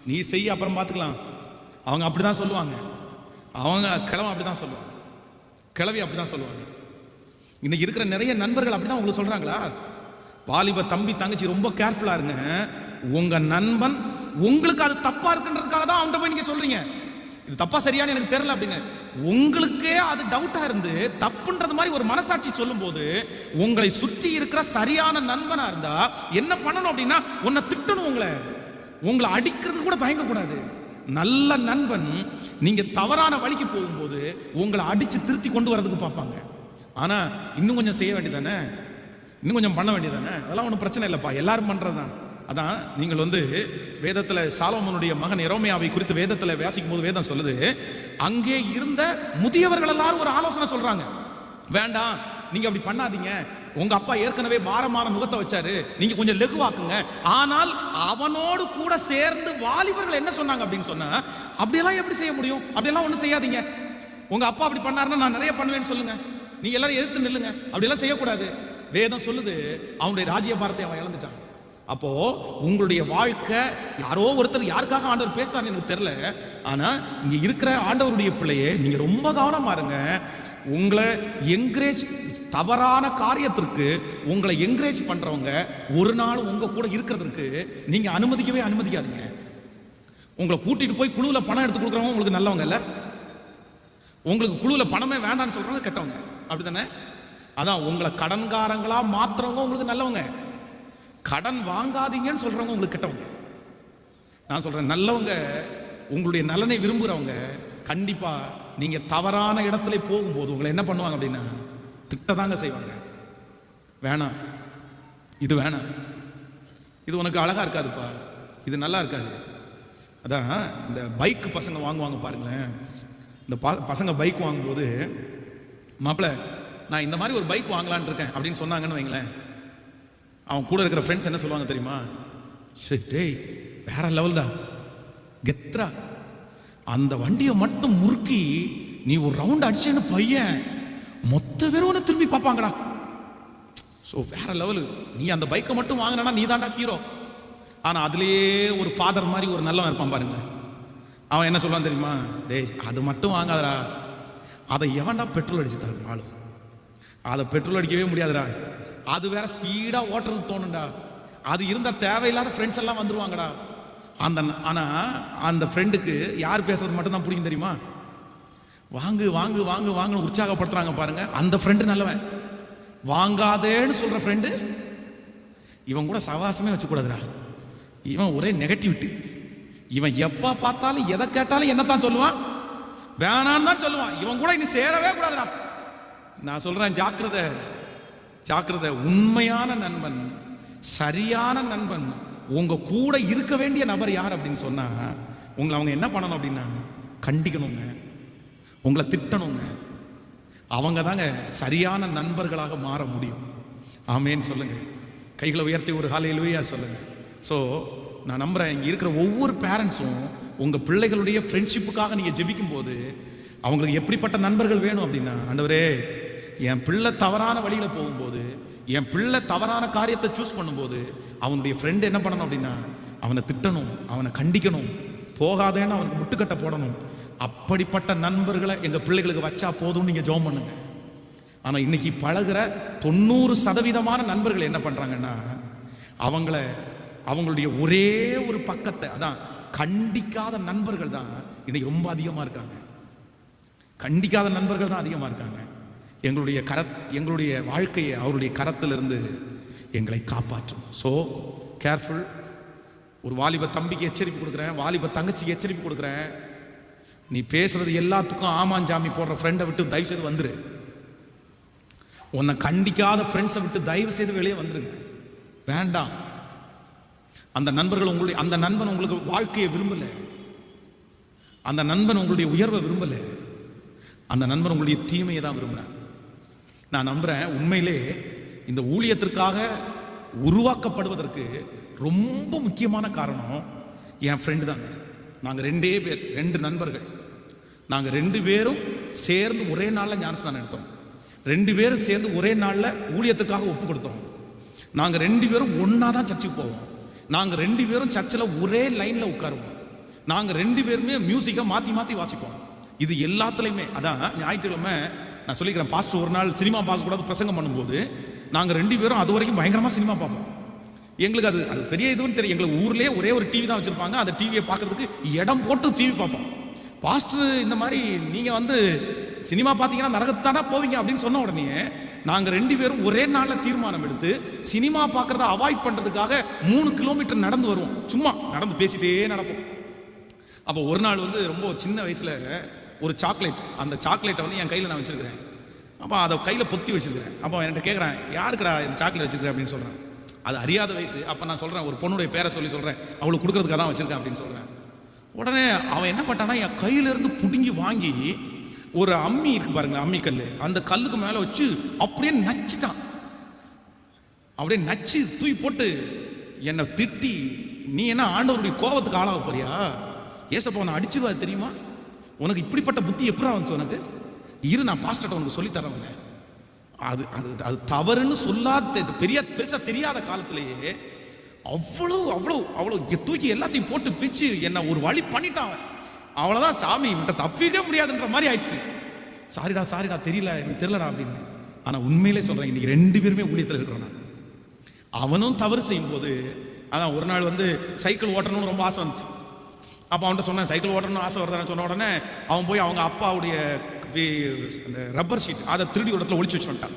நீ செய்ய, அப்புறம் பார்த்துக்கலாம். அவங்க அப்படிதான் சொல்லுவாங்க, அவங்க கிழவன் அப்படிதான் சொல்லுவாங்க, கிழவி அப்படிதான் சொல்லுவாங்க. இன்னைக்கு இருக்கிற நிறைய நண்பர்கள் அப்படிதான் உங்களுக்கு சொல்றாங்களா? வாலிப தம்பி தங்கச்சி ரொம்ப கேர்ஃபுல்லா இருங்க. உங்க நண்பன் உங்களுக்கு அது தப்பா இருக்குன்றதுக்காக தான் அவன்கிட்ட போய் நீங்க சொல்றீங்க இது தப்பா சரியானு எனக்கு தெரியல அப்படின்னு. உங்களுக்கே அது டவுட்டா இருந்து தப்புன்றது மாதிரி ஒரு மனசாட்சி சொல்லும் போது உங்களை சுற்றி இருக்கிற சரியான நண்பனா இருந்தா என்ன பண்ணணும் அப்படின்னா, உன்னை திட்டணும், உங்களை அடிக்கிறது கூட தயங்க கூடாது. நல்ல நண்பன் நீங்க தவறான வழிக்கு போகும்போது உங்களை அடிச்சு திருத்தி கொண்டு வரதுக்கு பார்ப்பாங்க. ஆனா இன்னும் கொஞ்சம் செய்ய வேண்டியதானே, இன்னும் கொஞ்சம் பண்ண வேண்டியதானே, அதெல்லாம் ஒன்றும் பிரச்சனை இல்லைப்பா, எல்லாரும் பண்றதுதான். அதான் நீங்கள் வேதத்துல சாலோமோனுடைய மகன் எரோமியாவை குறித்து வேதத்துல வாசிக்கும் போது வேதம் சொல்லுது, அங்கே இருந்த முதியவர்கள் எல்லாரும் ஒரு ஆலோசனை சொல்றாங்க. வேண்டாம், நீங்க அப்படி பண்ணாதீங்க, உங்க அப்பா ஏற்கனவே பாரமான நுகத்தை வச்சாரு, நீங்க கொஞ்சம் லெகுவாக்குங்க. ஆனால் அவனோடு கூட சேர்ந்து வாலிபர்கள் என்ன சொன்னாங்க அப்படின்னு சொன்னா, அப்படியெல்லாம் எப்படி செய்ய முடியும், அப்படியெல்லாம் ஒன்றும் செய்யாதீங்க, உங்க அப்பா அப்படி பண்ணாருன்னா நான் நிறைய பண்ணுவேன்னு சொல்லுங்க, நீங்க எல்லாரும் எதிர்த்து நில்லுங்க, அப்படியெல்லாம் செய்யக்கூடாது. வேதம் சொல்லுது அவனுடைய ராஜ்ய பாரத்தை அவன் இழந்துட்டான். அப்போ உங்களுடைய வாழ்க்கை யாரோ ஒருத்தர் யாருக்காக ஆண்டவர் பேசுறாருன்னு எனக்கு தெரியல. ஆனா இங்க இருக்கிற ஆண்டவருடைய பிள்ளையே, நீங்க ரொம்ப கவனமா இருங்க. உங்களை என்கரேஜ், தவறான காரியத்திற்கு உங்களை என்கரேஜ் பண்றவங்க ஒரு நாள் உங்க கூட இருக்கிறதுக்கு நீங்க அனுமதிக்காதீங்க. உங்களை கூட்டிட்டு போய் குழுவில் பணம் எடுத்து கொடுக்குறவங்க உங்களுக்கு நல்லவங்க இல்ல, உங்களுக்கு குழுவில் பணமே வேண்டாம்னு சொல்றவங்க கெட்டவங்க, அப்படித்தானே? அதான் உங்களை கடன்காரங்களா மாத்துறவங்க உங்களுக்கு நல்லவங்க, கடன் வாங்காதீங்கன்னு சொல்றவங்க உங்களுக்கு கெட்டவங்க. நான் சொல்றேன், நல்லவங்க உங்களுடைய நலனை விரும்புறவங்க கண்டிப்பா நீங்க தவறான இடத்துல போகும்போது உங்களை என்ன பண்ணுவாங்க அப்படின்னா திட்டதாங்க செய்வாங்க. வேணாம், இது வேணாம், இது உனக்கு அழகா இருக்காதுப்பா, இது நல்லா இருக்காது. அதான் இந்த பைக் பசங்க வாங்குவாங்க பாருங்களேன், இந்த பசங்க பைக் வாங்கும்போது, மாப்பிள்ள நான் இந்த மாதிரி ஒரு பைக் வாங்கலான் இருக்கேன் அப்படின்னு சொன்னாங்கன்னு வைங்களேன், அவன் கூட இருக்கிற ஃப்ரெண்ட்ஸ் என்ன சொல்லுவாங்க தெரியுமா? டேய் வேற லெவல் தான், கெத்ரா, அந்த வண்டியை மட்டும் முறுக்கி நீ ஒரு ரவுண்ட் அடிச்சேன்னு பையன் மொத்த பேரும் திரும்பி பார்ப்பாங்கடா. ஸோ வேற லெவலு, நீ அந்த பைக்கை மட்டும் வாங்கினா நீ தாண்டா ஹீரோ. ஆனால் அதுலேயே ஒரு ஃபாதர் மாதிரி ஒரு நல்லவன் இருப்பான் பாருங்க, அவன் என்ன சொல்லுவான் தெரியுமா? டேய் அது மட்டும் வாங்காதடா, அதை எவன்டா பெட்ரோல் அடிச்சு தரும் ஆளு, அதை பெட்ரோல் அடிக்கவே முடியாதுடா, அது வேற ஸ்பீடா ஓட்டுறது தோணுண்டா, அது இருந்த தேவையில்லாத ஃப்ரெண்ட்ஸ் எல்லாம் வந்துருவாங்கடா. ஆனா அந்த ஃப்ரெண்டுக்கு யார் பேசுறது மட்டும் தான் பிடிக்கும் தெரியுமா? வாங்கு வாங்கு வாங்கு வாங்கு உற்சாகப்படுத்துறாங்க பாருங்க, அந்த ஃப்ரெண்டு நல்லவன். வாங்காதேன்னு சொல்ற ஃப்ரெண்டு இவன் கூட சவாசமே வச்சுக்கூடாதுடா, இவன் ஒரே நெகட்டிவிட்டி, இவன் எப்ப பார்த்தாலும் எதை கேட்டாலும் என்னத்தான் சொல்லுவான், வேணான்னு தான் சொல்லுவான், இவன் கூட இனி சேரவே கூடாதுடா. நான் சொல்றேன், ஜாக்கிரதை ஜாக்கிரதை. உண்மையான நண்பன், சரியான நண்பன், உங்க கூட இருக்க வேண்டிய நபர் யார் அப்படின்னு சொன்னா உங்களை அவங்க என்ன பண்ணணும் அப்படின்னா கண்டிக்கணுங்க, உங்களை திட்டணுங்க. அவங்க தாங்க சரியான நண்பர்களாக மாற முடியும். ஆமேன்னு சொல்லுங்க, கைகளை உயர்த்தி ஒரு ஹல்லேலூயா சொல்லுங்க. ஸோ நான் நம்புறேன், இங்கே இருக்கிற ஒவ்வொரு பேரண்ட்ஸும் உங்கள் பிள்ளைகளுடைய ஃப்ரெண்ட்ஷிப்புக்காக நீங்கள் ஜெபிக்கும் போது அவங்களுக்கு எப்படிப்பட்ட நண்பர்கள் வேணும் அப்படின்னா, ஆண்டவரே என் பிள்ளை தவறான வழியில் போகும்போது, என் பிள்ளை தவறான காரியத்தை சூஸ் பண்ணும்போது அவனுடைய ஃப்ரெண்டு என்ன பண்ணணும் அப்படின்னா அவனை திட்டணும், அவனை கண்டிக்கணும், போகாதேன்னு அவனுக்கு முட்டுக்கட்டை போடணும். அப்படிப்பட்ட நண்பர்களை எங்கள் பிள்ளைகளுக்கு வச்சா போதும்னு நீங்கள் ஜெபம் பண்ணுங்க. ஆனால் இன்னைக்கு பழகிற 90% நண்பர்கள் என்ன பண்ணுறாங்கன்னா அவங்களுடைய ஒரே ஒரு பக்கத்தை, அதான் கண்டிக்காத நண்பர்கள் தான் இன்னைக்கு ரொம்ப அதிகமாக இருக்காங்க. கண்டிக்காத நண்பர்கள் தான் அதிகமாக இருக்காங்க. எங்களுடைய வாழ்க்கையை அவருடைய கரத்திலிருந்து எங்களை காப்பாற்றும். So careful. ஒரு வாலிப தம்பிக்கு எச்சரிப்பு கொடுக்குறேன், வாலிப தங்கச்சிக்கு எச்சரிப்பு கொடுக்குறேன். நீ பேசுறது எல்லாத்துக்கும் ஆமாஞ்சாமி போடுற ஃப்ரெண்டை விட்டு தயவு செய்து வந்துரு. உன்னை கண்டிக்காத ஃப்ரெண்ட்ஸை விட்டு தயவு செய்து வெளியே வந்துருங்க, வேண்டாம். அந்த நண்பன் உங்களுக்கு வாழ்க்கையை விரும்பல, அந்த நண்பன் உங்களுடைய உயர்வை விரும்பல, அந்த நண்பன் உங்களுடைய தீமையை தான் விரும்புகிறேன். நான் நம்புறேன், உண்மையிலே இந்த ஊழியத்திற்காக உருவாக்கப்படுவதற்கு ரொம்ப முக்கியமான காரணம் என் ஃப்ரெண்டு தாங்க. நாங்கள் 2 பேர், 2 நண்பர்கள். நாங்கள் 2 பேரும் சேர்ந்து ஒரே நாளில் ஞானஸ்நானம் எடுத்தோம். 2 பேரும் சேர்ந்து ஒரே நாளில் ஊழியத்துக்காக ஒப்பு கொடுத்தோம். நாங்கள் 2 பேரும் ஒன்றா தான் சர்ச்சுக்கு போவோம். நாங்கள் 2 பேரும் சர்ச்சில் ஒரே லைனில் உட்காருவோம். நாங்கள் 2 பேருமே மியூசிக்கை மாற்றி மாற்றி வாசிப்போம். இது எல்லாத்துலேயுமே. அதான் ஞாயிற்றுக்கிழமை நான் சொல்லிக்கிறேன், பாஸ்டர் ஒரு நாள் சினிமா பார்க்கக்கூடாது பிரசங்கம் பண்ணும்போது நாங்கள் 2 பேரும் அது வரைக்கும் பயங்கரமாக சினிமா பார்ப்போம். எங்களுக்கு அது பெரிய இதுவும் தெரியும். எங்களுக்கு ஊர்லேயே ஒரே ஒரு டிவி தான் வச்சுருப்பாங்க. அந்த டிவியை பார்க்கறதுக்கு இடம் போட்டு டிவி பார்ப்போம். பாஸ்டர் இந்த மாதிரி நீங்கள் சினிமா பார்த்தீங்கன்னா நரகத்தானா போவீங்க அப்படின்னு சொன்ன உடனே நாங்கள் 2 பேரும் ஒரே நாளில் தீர்மானம் எடுத்து சினிமா பார்க்கறத அவாய்ட் பண்ணுறதுக்காக 3 கிலோமீட்டர் நடந்து வருவோம். சும்மா நடந்து பேசிட்டே நடப்போம். அப்போ ஒரு நாள் ரொம்ப சின்ன வயசில் ஒரு சாக்லேட், அந்த சாக்லேட்டை என் கையில் நான் வச்சுருக்கிறேன். அப்போ அதை கையில் பொத்தி வச்சுருக்கிறேன். அப்போ என்கிட்ட கேட்குறேன், யாருக்குடா இந்த சாக்லேட் வச்சுருக்கிறேன் அப்படின்னு சொல்கிறேன். அது அறியாத வயசு. அப்போ நான் சொல்கிறேன், ஒரு பொண்ணுடைய பேரை சொல்கிறேன், அவளுக்கு கொடுக்கறதுக்காக தான் வச்சுருக்கேன் அப்படின்னு சொல்கிறேன். உடனே அவன் என்ன பண்ணான்னா, என் கையிலேருந்து பிடுங்கி வாங்கி ஒரு அம்மி இருக்கு பாருங்க, அம்மி கல், அந்த கல்லுக்கு மேலே வச்சு அப்படியே நச்சுட்டான். அப்படியே நச்சு தூக்கி போட்டு என்னை திட்டி, நீ என்ன ஆண்டவருடைய கோபத்துக்கு ஆளாக போறியா? ஏசப்பா உன்னை அடிச்சிருவா தெரியுமா? உனக்கு இப்படிப்பட்ட புத்தி எப்படா வந்துச்சு உனக்கு? இரு, நான் பாஸ்டர்ட்ட உனக்கு சொல்லித்தரவங்க. அது அது அது தவறுன்னு சொல்லாத பெருசாக தெரியாத காலத்திலேயே அவ்வளோ தூக்கி எல்லாத்தையும் போட்டு பிச்சு என்ன ஒரு வழி பண்ணிட்டான். அவ்வளோதான், சாமி இவன்ட்ட தப்பிக்க முடியாதுன்ற மாதிரி ஆயிடுச்சு. சாரிடா தெரியல, எனக்கு தெரியலடா அப்படின்னு. ஆனால் உண்மையிலே சொல்கிறேன், இன்னைக்கு 2 பேருமே ஊழியத்தில் இருக்கிறோம். நான் அவனும் தவறு செய்யும் போது, அதான் ஒரு நாள் சைக்கிள் ஓட்டணும்னு ரொம்ப ஆசை வந்துச்சு. அப்போ அவன்கிட்ட சொன்னேன், சைக்கிள் ஓட்டணும்னு ஆசை வருதான்னு சொன்ன உடனே அவன் போய் அவங்க அப்பாவுடைய அந்த ரப்பர் ஷீட் அதை திருடி ஒரு இடத்துல ஒளிச்சு வச்சு வந்துட்டான்.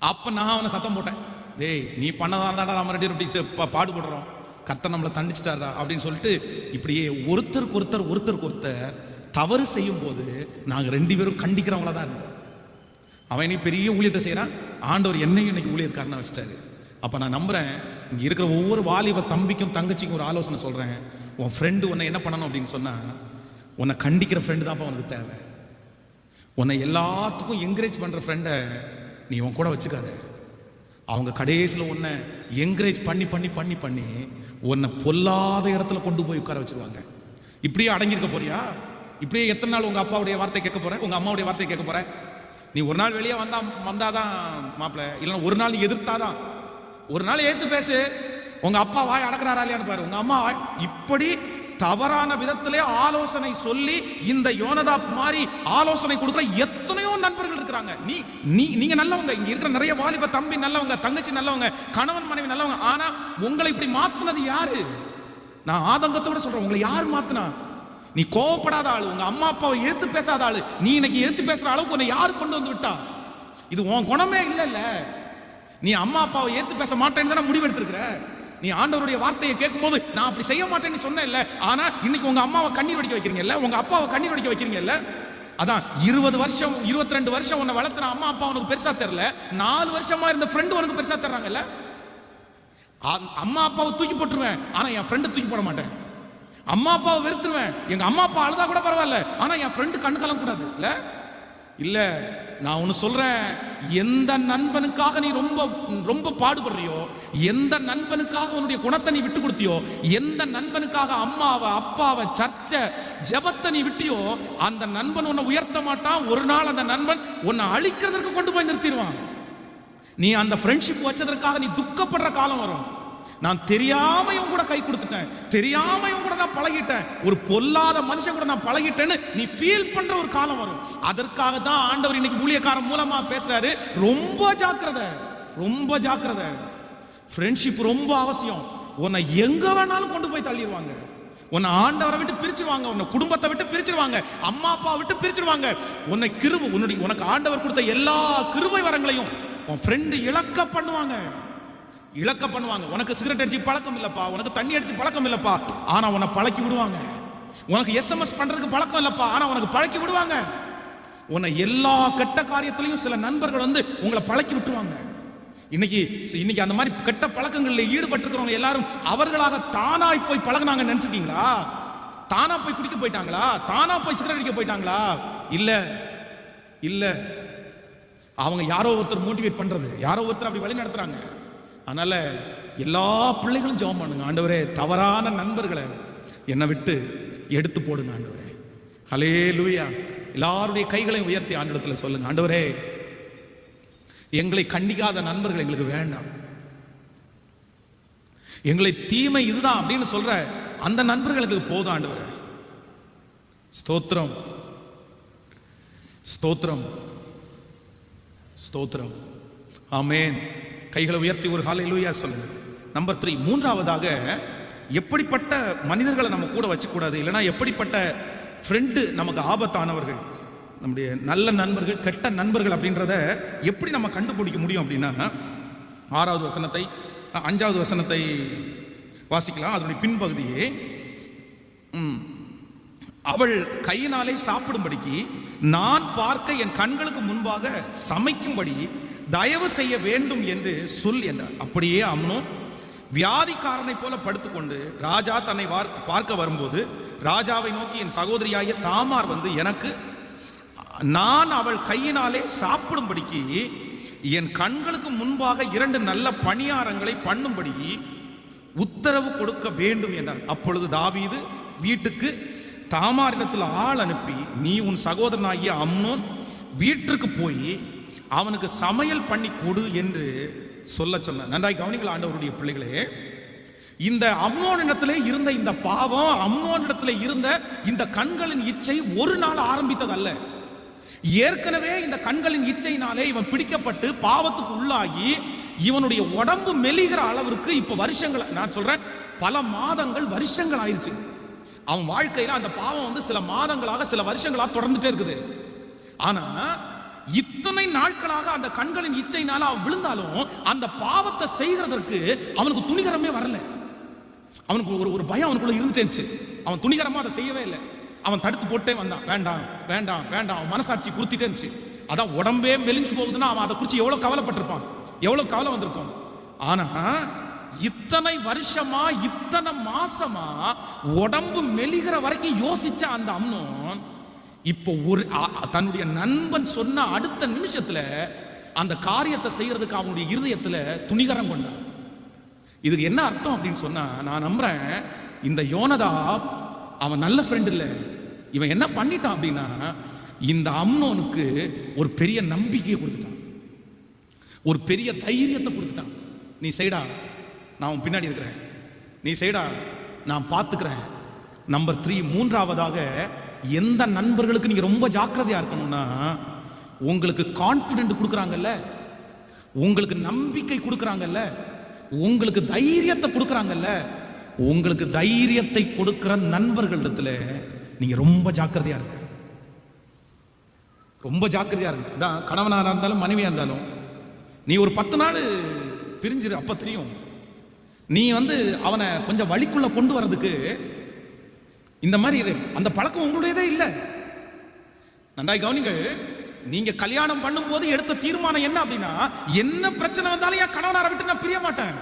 அப்போ நான் அவனை சத்தம் போட்டேன், டேய் நீ பண்ணதான் தாண்டா நம்ம 2 பேரும் பாடுபடுறோம், கர்த்தர் நம்மளை தண்டிச்சிட்டாரா அப்படின்னு சொல்லிட்டு. இப்படியே ஒருத்தருக்கு தவறு செய்யும் போது நாங்கள் 2 பேரும் கண்டிக்கிறவங்களா தான் இருந்தோம். அவன் இன்னைக்கு பெரிய ஊழியத்தை செய்கிறான். ஆண்டவர் என்னையும் இன்னைக்கு ஊழியக்காரனா வச்சுட்டாரு. அப்போ நான் நம்புகிறேன், இங்கே இருக்கிற ஒவ்வொரு வாலிப தம்பிக்கும் தங்கச்சிக்கும் ஒரு ஆலோசனை சொல்கிறேன். உன் ஃப்ரெண்டு உன்னை என்ன பண்ணணும் அப்படின்னு சொன்னால், உன்னை கண்டிக்கிற ஃப்ரெண்டு தான்ப்பா உனக்கு தேவை. உன்னை எல்லாத்துக்கும் என்கரேஜ் பண்ணுற ஃப்ரெண்டை நீ உன் கூட வச்சுக்காத. அவங்க கடைசியில் உன்னை என்கரேஜ் பண்ணி உன்னை பொல்லாத இடத்துல கொண்டு போய் உட்கார வச்சுருவாங்க. இப்படியே அடங்கியிருக்க போறியா? இப்படியே எத்தனை நாள் உங்கள் அப்பாவுடைய வார்த்தை கேட்க போற, உங்கள் அம்மாவுடைய வார்த்தை கேட்க போற? நீ ஒரு நாள் வெளியே வந்தாதான் மாப்பிள்ள, இல்லைன்னா ஒரு நாள் நீ எதிர்த்தாதான். ஒரு நாள் ஏற்று பேசு, உங்க அப்பா வாய் அடக்கிறாரா இல்லையான்னு பாரு, உங்க அம்மா வாய். இப்படி தவறான விதத்திலே ஆலோசனை சொல்லி இந்த யோனதாப் மாதிரி ஆலோசனை கொடுக்குற எத்தனையோ நண்பர்கள் இருக்கிறாங்க. நீங்க நல்லவங்க, இங்க இருக்கிற நிறைய வாலிப தம்பி நல்லவங்க, தங்கச்சி நல்லவங்க, கணவன் மனைவி நல்லவங்க. ஆனா உங்களை இப்படி மாத்துனது யாரு? நான் ஆதங்கத்தோட சொல்றேன், உங்களை யார் மாத்துனா? நீ கோவப்படாத ஆளு, உங்க அம்மா அப்பாவை எதிர்த்து பேசாத ஆளு, நீ இன்னைக்கு எதிர்த்து பேசுற அளவுக்கு உன்னை யார் கொண்டு வந்து விட்டா? இது உன் குணமே இல்ல. நீ அம்மா அப்பாவை ஏத்து பேச மாட்டேன்னு தானே முடிவு எடுத்திருக்கிற. நீ ஆண்டவருடைய வார்த்தையை கேட்கும் போது நான் அப்படி செய்ய மாட்டேன்னு சொன்ன இல்ல. ஆனா இன்னைக்கு உங்க அம்மாவை கண்ணீர் வடிக்க வைக்கிறீங்க இல்ல, உங்க அப்பாவை கண்ணீர் வடிக்க வைக்கிறீங்க இல்ல. அதான் 20 வருஷம் 22 வருஷம் உன்னை வளர்த்துற அம்மா அப்பா உனக்கு பெருசா தெரியல, 4 வருஷமா இருந்த ஃப்ரெண்டு உனக்கு பெருசா தர்றாங்கல்ல. அம்மா அப்பாவை தூக்கி போட்டுருவேன், ஆனா என் ஃப்ரெண்டு தூக்கி போட மாட்டேன். அம்மா அப்பாவை வெறுத்துருவேன், எங்க அம்மா அப்பா அழுதா கூட பரவாயில்ல, ஆனா என் ஃப்ரெண்டு கண்ணு கலங்க கூடாது இல்ல. இல்ல, நான் ஒன்னு சொல்றேன், எந்த நண்பனுக்காக நீ ரொம்ப ரொம்ப பாடுபடுறியோ, எந்த நண்பனுக்காக உன்னுடைய குணத்தை நீ விட்டு கொடுத்தியோ, எந்த நண்பனுக்காக அம்மாவை அப்பாவை சர்ச்சை ஜெபத்தை நீ விட்டியோ, அந்த நண்பன் உன்னை உயர்த்த மாட்டான். ஒரு நாள் அந்த நண்பன் உன்னை அழிக்கிறதுக்கு கொண்டு போய் நிறுத்திடுவான். நீ அந்த ஃப்ரெண்ட்ஷிப் வச்சதற்காக நீ துக்கப்படுற காலம் வரும். நான் தெரியாமையும் கூட கை கொடுத்துட்டேன், தெரியாமையும் கூட நான் பழகிட்டேன், ஒரு பொல்லாத மனுஷன் கூட நான் பழகிட்டேன்னு நீ ஃபீல் பண்ற ஒரு காலம் வரும். அதற்காக தான் ஆண்டவர் இன்னைக்கு ஊழியக்காரன் மூலமா பேசுறாரு, ரொம்ப ஜாக்கிரதை, ரொம்ப ஜாக்கிரதை. ஃப்ரெண்ட்ஷிப் ரொம்ப அவசியம். உன்னை எங்க வேணாலும் கொண்டு போய் தள்ளிடுவாங்க. உன்னை ஆண்டவரை விட்டு பிரிச்சிருவாங்க, உன்னை குடும்பத்தை விட்டு பிரிச்சிருவாங்க, அம்மா அப்பா விட்டு பிரிச்சிருவாங்க. உன்னை உனக்கு ஆண்டவர் கொடுத்த எல்லா கிருபை வரங்களையும் உன் ஃப்ரெண்டு இழக்க பண்ணுவாங்க. உனக்கு சிகரெட் அடிச்சு பழக்கம் இல்லப்பா, உனக்கு தண்ணி அடிச்சு பழக்கம் இல்லப்பா, ஆனா உன்னை பழக்கி விடுவாங்க. உனக்கு SMS பண்றதுக்கு பழக்கம் இல்லப்பா, ஆனா உனக்கு பழக்கி விடுவாங்க. உன்னை எல்லா கெட்ட காரியத்திலையும் சில நண்பர்கள் உங்களை பழக்கி விட்டுருவாங்க. இன்னைக்கு அந்த மாதிரி கெட்ட பழக்கங்களில் ஈடுபட்டிருக்கிறவங்க எல்லாரும் அவர்களாக தானாய் போய் பழகினாங்க நினைச்சிட்டீங்களா? தானா போய் குடிக்க போயிட்டாங்களா? தானா போய் சிகரெட் அடிக்க போயிட்டாங்களா? இல்ல, அவங்க யாரோ ஒருத்தர் மோட்டிவேட் பண்றது, யாரோ ஒருத்தர் அப்படி வழி நடத்துறாங்க. அதனால எல்லா பிள்ளைகளும் ஜெபம் பண்ணுங்க, ஆண்டவரே தவறான நண்பர்களை, என்னை விட்டு எடுத்து போடுங்க ஆண்டவரே. ஹல்லேலூயா. எல்லாருடைய கைகளையும் உயர்த்தி ஆண்டவரத்தில் சொல்லுங்க, ஆண்டவரே எங்களை கண்டிக்காத நண்பர்கள் எங்களுக்கு வேண்டாம். எங்களை தீமை இதுதான் அப்படின்னு சொல்ற அந்த நண்பர்களுக்கு போதும் ஆண்டவரே. ஸ்தோத்திரம், ஸ்தோத்திரம், ஸ்தோத்திரம். ஆமென். கைகளை உயர்த்தி ஒரு ஹல்லேலூயா சொல்லுங்க. நம்பர் 3, மூன்றாவதாக, எப்படிப்பட்ட மனிதர்களை நம்ம கூட வச்சுக்கூடாது, இல்லைன்னா எப்படிப்பட்ட ஃப்ரெண்டு நமக்கு ஆபத்தானவர்கள், நம்முடைய நல்ல நண்பர்கள் கெட்ட நண்பர்கள் அப்படின்றத எப்படி நம்ம கண்டுபிடிக்க முடியும் அப்படின்னா, 6வது வசனத்தை 5வது வசனத்தை வாசிக்கலாம். அதனுடைய பின்பகுதியே, அவள் கையினாலே சாப்பிடும்படிக்கு நான் பார்க்க என் கண்களுக்கு முன்பாக சமைக்கும்படி தயவு செய்ய வேண்டும் என்று சொல் என்றார். அப்படியே அம்னோன் வியாதிக்காரனை போல படுத்துக்கொண்டு ராஜா தன்னை பார்க்க வரும்போது ராஜாவை நோக்கி, என் சகோதரியாகிய தாமார் வந்து எனக்கு நான் அவள் கையினாலே சாப்பிடும்படிக்கு என் கண்களுக்கு முன்பாக 2 நல்ல பணியாரங்களை பண்ணும்படி உத்தரவு கொடுக்க வேண்டும் என்றார். அப்பொழுது தாவீது வீட்டுக்கு தாமாரிடத்தில் ஆள் அனுப்பி, நீ உன் சகோதரனாகிய அம்னோன் வீட்டிற்கு போய் அவனுக்கு சமையல் பண்ணி கொடு என்று சொல்ல சொன்ன. நன்றாய் கவனிங்கள் ஆண்டவருடைய பிள்ளைகளே, இந்த அம்னோனிடத்திலே இருந்த இந்த பாவம், அம்னோனிடத்திலே இருந்த இந்த கண்களின் இச்சை ஒரு நாள் ஆரம்பித்ததல்ல. ஏற்கனவே இந்த கண்களின் இச்சையினாலே இவன் பிடிக்கப்பட்டு பாவத்துக்கு உள்ளாகி இவனுடைய உடம்பு மெலிகிற அளவிற்கு இப்ப வருஷங்கள், நான் சொல்றேன் பல மாதங்கள் வருஷங்கள் ஆயிடுச்சு. அவன் வாழ்க்கையில அந்த பாவம் வந்து சில மாதங்களாக சில வருஷங்களாக தொடர்ந்துட்டே இருக்குது. ஆனா இத்தனை நாட்களாக அந்த கண்களின் இச்சையினால அவன் விழுந்தாலும் அந்த பாவத்தை செய்கிறதற்கு அவனுக்கு துணிகரமே வரல. அவனுக்கு ஒரு பயம் அவனுக்குள்ள இருந்துட்டேச்சு. அவன் துணிகரமா அதை செய்யவே இல்லை. அவன் தடுத்து போட்டே வந்தான். வேண்டாம் வேண்டாம் வேண்டாம். அவன் மனசாட்சி குறுத்திட்டே இருந்துச்சு. அதான் உடம்பே மெலிஞ்சு போகுதுன்னா அவன் அதை குறித்து எவ்வளவு கவலைப்பட்டிருப்பான், எவ்வளவு கவலை வந்திருக்கும். ஆனா இத்தனை வருஷமா இத்தனை மாசமா உடம்பு மெலிகிற வரைக்கும் யோசிச்ச அந்த அம்னோன் இப்போ ஒரு தன்னுடைய நண்பன் சொன்ன அடுத்த நிமிஷத்துல அந்த காரியத்தை செய்யறதுக்கு அவனுடைய இருதயத்துல துணிகரம் கொண்டான். இதுக்கு என்ன அர்த்தம் அப்படின்னு சொன்னா, நான் நம்புறேன் இந்த யோனதாப் அவன் நல்ல ஃப்ரெண்ட் இல்லை. இவன் என்ன பண்ணிட்டான் அப்படின்னா, இந்த அம்னோனுக்கு ஒரு பெரிய நம்பிக்கையை கொடுத்துட்டான், ஒரு பெரிய தைரியத்தை கொடுத்துட்டான். நீ செய்டா, நான் உன் பின்னாடி இருக்கிறேன், நீ செய்டா, நான் பார்த்துக்கிறேன். நம்பர் 3, மூன்றாவதாக, எந்த நண்பர்களுக்கு நீங்க ரொம்ப ஜாக்கிரதையா இருக்கணும்னா, உங்களுக்கு கான்பிடென்ட் கொடுக்குறாங்கல்ல, உங்களுக்கு நம்பிக்கை கொடுக்குறாங்கல்ல, உங்களுக்கு தைரியத்தை கொடுக்குறாங்கல்ல, உங்களுக்கு தைரியத்தை கொடுக்கிற நண்பர்களிடத்துல நீங்க ரொம்ப ஜாக்கிரதையா இருங்க, ரொம்ப ஜாக்கிரதையா இருங்க. அதான் கணவனாக இருந்தாலும் மனைவியா இருந்தாலும், நீ ஒரு 10 நாள் பிரிஞ்சிரு, அப்ப தெரியும். நீ வந்து அவனை கொஞ்சம் வழிக்குள்ள கொண்டு வர்றதுக்கு இந்த மாதிரி அந்த பழக்கம் உங்களுடையதே இல்லை. நன்றாய் கவனிங்கள். நீங்க கல்யாணம் பண்ணும் போது எடுத்த தீர்மானம் என்ன அப்படின்னா, என்ன பிரச்சனை வந்தாலும் என் கணவனாரை விட்டு நான் பிரிய மாட்டேன்,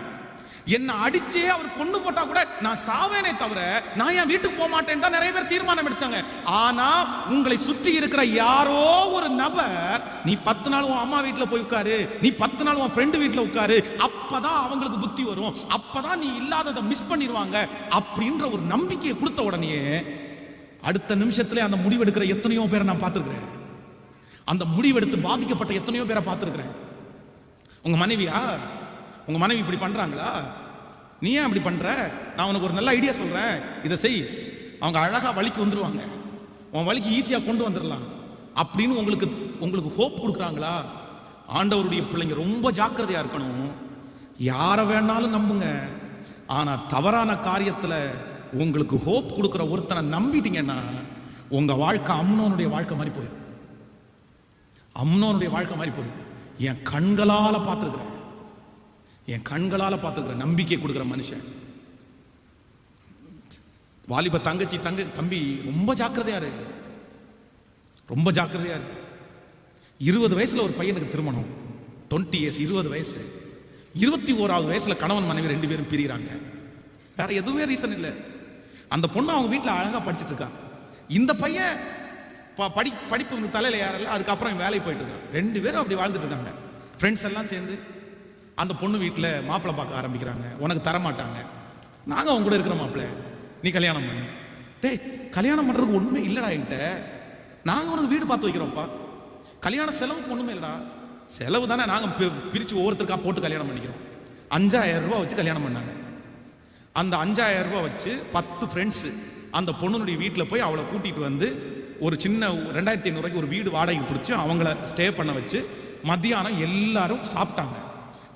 என்ன அடிச்சே அவர் கொண்டு போட்டா கூட நான் சாவேனே தவிர நான் என் வீட்டுக்கு போக மாட்டேன் தான் நிறைய பேர் தீர்மானம் எடுத்தாங்க. ஆனா உங்களை சுற்றி இருக்கிற யாரோ ஒரு நபர், நீ 10 நாள் உன் அம்மா வீட்டுல போய் உட்காரு, நீ 10 நாள் உன் ஃப்ரெண்டு வீட்டுல உட்காரு, அப்பதான் அவங்களுக்கு புத்தி வரும், அப்பதான் நீ இல்லாததை மிஸ் பண்ணிடுவாங்க அப்படின்ற ஒரு நம்பிக்கையை கொடுத்த உடனே அடுத்த நிமிஷத்துல அந்த முடிவெடுக்கிற எத்தனையோ பேரை நான் பார்த்துருக்கிறேன். அந்த முடிவெடுத்து பாதிக்கப்பட்ட எத்தனையோ பேரை பார்த்துருக்கிறேன். உங்க மனைவியா, உங்க மனைவி இப்படி பண்றாங்களா, நீ ஏன் அப்படி பண்ற, நான் உனக்கு ஒரு நல்ல ஐடியா சொல்றேன், இதை செய், அவங்க அழகா வழிக்கு வந்துருவாங்க, உன் வழிக்கு ஈஸியா கொண்டு வந்துடலாம் அப்படின்னு உங்களுக்கு ஹோப் கொடுக்குறாங்களா? ஆண்டவருடைய பிள்ளைங்க ரொம்ப ஜாக்கிரதையா இருக்கணும். யாரை வேணாலும் நம்புங்க, ஆனா தவறான காரியத்துல உங்களுக்கு ஹோப் கொடுக்குற ஒருத்தனை நம்பிட்டீங்கன்னா உங்க வாழ்க்கை அம்னோனுடைய வாழ்க்கை மாதிரி போயிடும். அம்னோனுடைய வாழ்க்கை மாதிரி போயிடும். என் கண்களால பார்த்துருக்கிறேன், என் கண்களால பார்த்துருக்கிறேன் நம்பிக்கை கொடுக்குற மனுஷன். வாலிப தங்கச்சி தம்பி ரொம்ப ஜாக்கிரதையா இரு, ரொம்ப ஜாக்கிரதையா இரு. 20 வயசுல ஒரு பையனுக்கு திருமணம், 20 years, 20 வயசு, 21வது வயசுல கணவன் மனைவி 2 பேரும் பிரிகிறாங்க. வேற எதுவுமே ரீசன் இல்லை. அந்த பொண்ணு அவங்க வீட்டில் அழகா படிச்சுட்டு இருக்கா. இந்த பையன் படிப்பு தலையில யாரில்ல, அதுக்கப்புறம் வேலைக்கு போயிட்டு இருக்கான். 2 பேரும் அப்படி வாழ்ந்துட்டு இருக்காங்க. ஃப்ரெண்ட்ஸ் எல்லாம் சேர்ந்து அந்த பொண்ணு வீட்டில் மாப்பிள்ளை பார்க்க ஆரம்பிக்கிறாங்க. உனக்கு தரமாட்டாங்க, நாங்கள் அவங்க கூட இருக்கிற மாப்பிள்ளை, நீ கல்யாணம் பண்ணு. டேய், கல்யாணம் பண்றதுக்கு ஒண்ணுமே இல்லடா என்கிட்ட. நாங்க உனக்கு வீடு பார்த்து வைக்கிறோம்ப்பா. கல்யாண செலவுக்கு ஒண்ணுமே இல்லடா. செலவு தானே, நாங்க பிரிச்சு ஒவ்வொருத்தருக்கா போட்டு கல்யாணம் பண்ணிக்கிறோம். 5000 ரூபாய் வச்சு கல்யாணம் பண்ணாங்க. அந்த 5000 ரூபாய் வச்சு 10 ஃப்ரெண்ட்ஸ் அந்த பொண்ணுடைய வீட்டில் போய் அவளை கூட்டிட்டு வந்து ஒரு சின்ன 2500 ரூபாய்க்கு ஒரு வீடு வாடகைக்கு பிடிச்சி அவங்கள ஸ்டே பண்ண வச்சு மத்தியானம் எல்லாரும் சாப்பிட்டாங்க.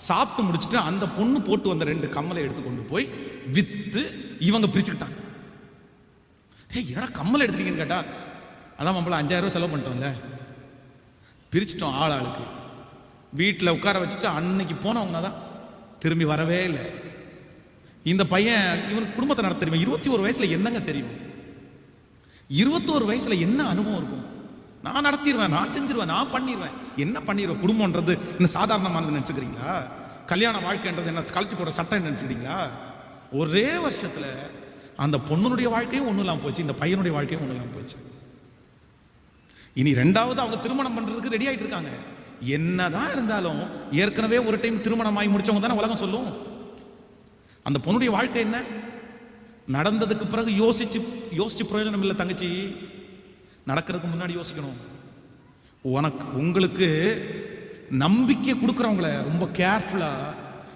சாப்பிட்டு முடிச்சுட்டு அந்த பொண்ணு போட்டு வந்த 2 கம்மலை எடுத்து கொண்டு போய் வித்து இவங்க பிரிச்சுக்கிட்டாங்க. என்னடா கம்மல் எடுத்துட்டீங்கன்னு கேட்டா, அதான் நம்மள 5000 ரூபாய் செலவு பண்ணிட்டோம்ல, பிரிச்சுட்டோம் ஆள் ஆளுக்கு. வீட்டில் உட்கார வச்சுட்டு அன்னைக்கு போனவங்க தான் திரும்பி வரவே இல்லை. இந்த பையன் இவனுக்கு குடும்பத்தை நடத்த தெரியும். 21 வயசுல என்னங்க தெரியும்? 21 வயசுல என்ன அனுபவம் இருக்கும்? நான் நடத்திடுவேன், நான் செஞ்சிருவேன், நான் பண்ணிடுவேன். என்ன பண்ணிடுவேன்? குடும்பம்ன்றது இன்னும் சாதாரணமானது நினைச்சுக்கிறீங்களா? கல்யாண வாழ்க்கைன்றது என்ன கழட்டி போடுற சட்டம் நினைச்சுக்கிறீங்களா? ஒரே வருஷத்துல அந்த பொண்ணுடைய வாழ்க்கையும் ஒன்றும் இல்லாமல் போச்சு, இந்த பையனுடைய வாழ்க்கையும் ஒன்றும் இல்லாமல் போச்சு. இனி 2வது அவங்க திருமணம் பண்றதுக்கு ரெடி ஆயிட்டு இருக்காங்க. என்னதான் இருந்தாலும் ஏற்கனவே ஒரு டைம் திருமணம் ஆகி முடிச்சவங்க தானே உலகம் சொல்லும். அந்த பொண்ணுடைய வாழ்க்கை என்ன நடந்ததுக்கு பிறகு யோசிச்சு பிரயோஜனம் இல்லை தங்கச்சி. நடக்கிறதுக்கு முன்னாடி யோசிக்கணும். உங்களுக்கு நம்பிக்கை கொடுக்குறவங்கள ரொம்ப கேர்ஃபுல்லா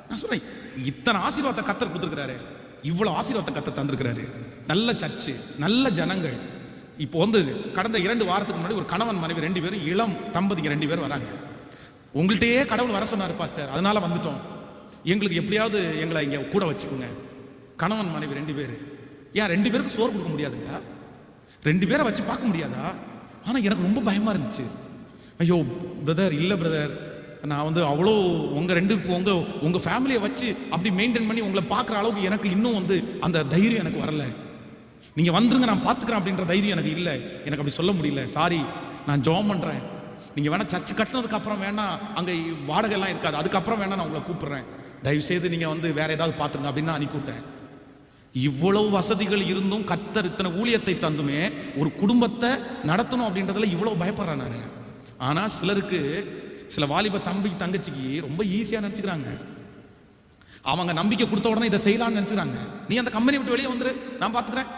நான் சொல்றேன். இத்தனை ஆசீர்வாதத்தை கத்தர் கொடுத்துருக்கிறாரு, இவ்வளவு ஆசீர்வாதத்தை கத்தர் தந்திருக்கிறாரு. நல்ல சர்ச்சு, நல்ல ஜனங்கள். இப்போ வந்து கடந்த 2 வாரத்துக்கு முன்னாடி ஒரு கணவன் மனைவி 2 பேரும் இளம் தம்பதிங்க 2 பேரும் வராங்க. உங்கள்கிட்டயே கடவுள் வர சொன்னார் பாஸ்டர், அதனால வந்துட்டோம், எங்களுக்கு எப்படியாவது எங்களை இங்கே கூட வச்சுக்கோங்க. கணவன் மனைவி 2 பேர். ஏன் 2 பேருக்கு சோறு கொடுக்க முடியாதுங்க? 2 பேரை வச்சு பார்க்க முடியாதா? ஆனால் எனக்கு ரொம்ப பயமாக இருந்துச்சு. ஐயோ பிரதர், இல்லை பிரதர், நான் வந்து அவ்வளோ உங்கள் ஃபேமிலியை வச்சு அப்படி மெயின்டைன் பண்ணி உங்களை பார்க்குற அளவுக்கு எனக்கு இன்னும் வந்து அந்த தைரியம் எனக்கு வரல. நீங்கள் வந்துருங்க, நான் பார்த்துக்கிறேன் அப்படின்ற தைரியம் எனக்கு இல்லை. எனக்கு அப்படி சொல்ல முடியல. சாரி, நான் ஜாம் பண்ணுறேன். நீங்கள் வேணால் சர்ச்சு கட்டினதுக்கு அப்புறம் வேணா அங்கே வாடகை எல்லாம் இருக்காது, அதுக்கப்புறம் வேணா நான் உங்களை கூப்பிடுறேன், தயவுசெய்து நீங்கள் வந்து வேற ஏதாவது பார்த்துருங்க அப்படின்னு அனுப்பிவிட்டேன். இவ்வளவு வசதிகள் இருந்தும் கர்த்தர் இத்தனை ஊழியத்தை தந்துமே ஒரு குடும்பத்தை நடத்தணும் அப்படின்றதுல இவ்வளவு பயப்படுறேன் நான். ஆனால் சிலருக்கு, சில வாலிப தம்பி தங்கச்சிக்கு ரொம்ப ஈஸியாக நினச்சிக்கிறாங்க. அவங்க நம்பிக்கை கொடுத்த உடனே இதை செய்யலாம்னு நினச்சிக்கிறாங்க. நீ அந்த கம்பெனி விட்டு வெளியே வந்துரு, நான் பார்த்துக்கிறேன்,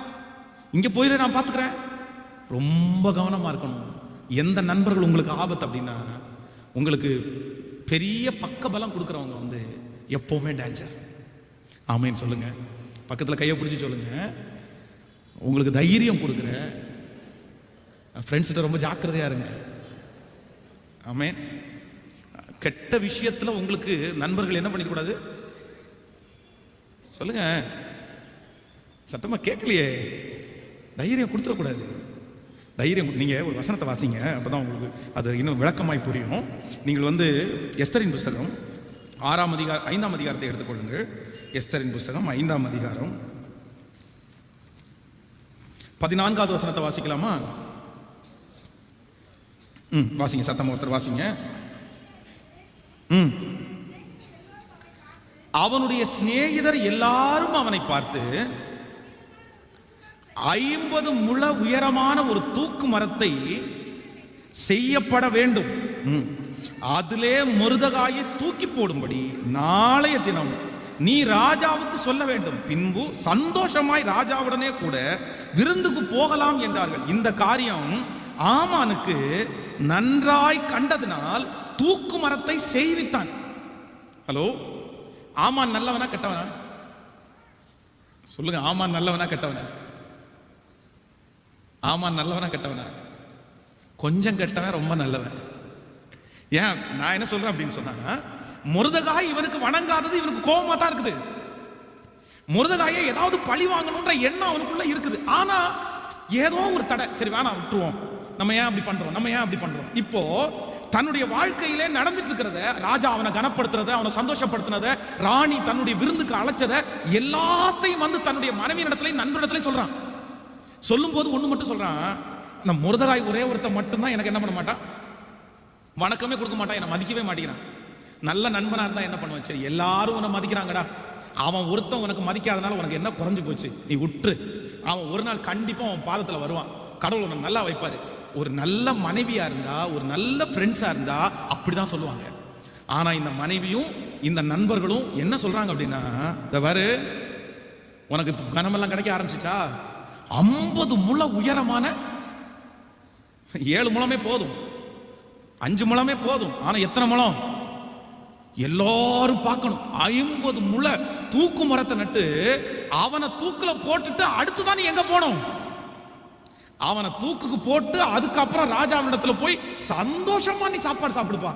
இங்கே போயிரு, நான் பார்த்துக்கிறேன். ரொம்ப கவனமாக இருக்கணும். எந்த நண்பர்கள் உங்களுக்கு ஆபத்து அப்படின்னா, உங்களுக்கு பெரிய பக்கபலம் கொடுக்குறவங்க வந்து எப்பவுமே டேஞ்சர். ஆமேன்னு சொல்லுங்க. பக்கத்தில் கையை பிடிச்சி சொல்லுங்க. உங்களுக்கு தைரியம் கொடுக்குற ஃப்ரெண்ட்ஸ்கிட்ட ரொம்ப ஜாக்கிரதையா இருங்க. ஆமேன். கெட்ட விஷயத்துல உங்களுக்கு நண்பர்கள் என்ன பண்ணிக்கூடாது சொல்லுங்க. சத்தமா கேட்கலையே. தைரியம் கொடுத்துடக்கூடாது. தைரியம். நீங்கள் ஒரு வசனத்தை வாசிங்க, அப்போதான் உங்களுக்கு அது இன்னும் விளக்கமாய் புரியும். நீங்கள் வந்து எஸ்தரின் புஸ்தகம் 5ஆம் அதிகாரத்தை எடுத்துக்கொள்ளுங்கள். எஸ்தரின் புஸ்தகம் 5ஆம் அதிகாரம் 14வது வசனத்தை வாசிக்கலாமா? வாசிங்க, சத்தம் ஒருத்தர் வாசிங்க. அவனுடைய சிநேகிதர் எல்லாரும் அவனை பார்த்து 50 முழ உயரமான ஒரு தூக்கு மரத்தை செய்யப்பட வேண்டும், அதிலே மொர்தெகாயை தூக்கி போடும்படி நாளைய தினம் நீ ராஜாவுக்கு சொல்ல வேண்டும், பின்பு சந்தோஷமாய் ராஜாவுடனே கூட விருந்துக்கு போகலாம் என்றார்கள். இந்த காரியம் ஆமானுக்கு நன்றாய் கண்டதினால் தூக்கு மரத்தை செய்வித்தான். ஹலோ, ஆமான் நல்லவனா கெட்டவனா? சொல்லுங்க. ஆமான் நல்லவனா கெட்டவனா? ஆமான் நல்லவனா கெட்டவனா? கொஞ்சம் கெட்டவன், ரொம்ப நல்லவன். ஏன் நான் என்ன சொல்றேன் அப்படின்னு சொன்னா, மொர்தெகாய் இவனுக்கு வணங்காதது இவனுக்கு கோபமா தான் இருக்குது. மொர்தெகாயை ஏதாவது பழி வாங்கணும்ன்ற எண்ணம் அவனுக்குள்ள இருக்குது. ஆனா ஏதோ ஒரு தடை, சரி வேணாம் விட்டுருவோம், நம்ம ஏன் அப்படி பண்றோம். இப்போ தன்னுடைய வாழ்க்கையிலே நடந்துட்டு இருக்கிறத, ராஜா அவனை கனப்படுத்துறத, அவனை சந்தோஷப்படுத்தினத, ராணி தன்னுடைய விருந்துக்கு அழைச்சத எல்லாத்தையும் வந்து தன்னுடைய மனைவி இடத்துலயும் நண்பரிடத்துலயும் சொல்றான். சொல்லும் போது ஒண்ணு மட்டும் சொல்றான், அந்த மொர்தெகாய் ஒரே ஒருத்த மட்டும்தான் எனக்கு என்ன பண்ண மாட்டான், வணக்கமே கொடுக்க மாட்டான், என்னை மதிக்கவே மாட்டேங்கிறான். நல்ல நண்பனா இருந்தா என்ன பண்ணுவான், சரி எல்லாரும் உன்னை மதிக்கிறாங்கடா, அவன் ஒருத்தன் உனக்கு மதிக்காதனால உனக்கு என்ன குறைஞ்சு போச்சு, நீ விட்டுரு, அவன் ஒரு நாள் கண்டிப்பா அவன் பாதத்துல வருவான், கடவுள் உன்னை நல்லா வைப்பாரு. ஒரு நல்ல மனைவியா இருந்தா, ஒரு நல்ல ஃப்ரெண்ட்ஸா இருந்தா அப்படிதான் சொல்லுவாங்க. ஆனா இந்த மனைவியும் இந்த நண்பர்களும் என்ன சொல்றாங்க அப்படின்னா, இந்த வரு உனக்கு இப்ப கனமெல்லாம் கிடைக்க ஆரம்பிச்சிச்சா? 50 முழ உயரமான 7 முழமே போதும், 5 முழமே போதும். ஆனா எத்தனை முழம்? எல்லாரும் பார்க்கணும். 50 முழ தூக்கு மரத்தை நட்டு அவனை தூக்குல போட்டுட்டு அடுத்துதான் நீ எங்க போனோம்? அவனை தூக்குக்கு போட்டு அதுக்கப்புறம் ராஜாவிடத்துல போய் சந்தோஷமா நீ சாப்பாடு சாப்பிடுப்பா.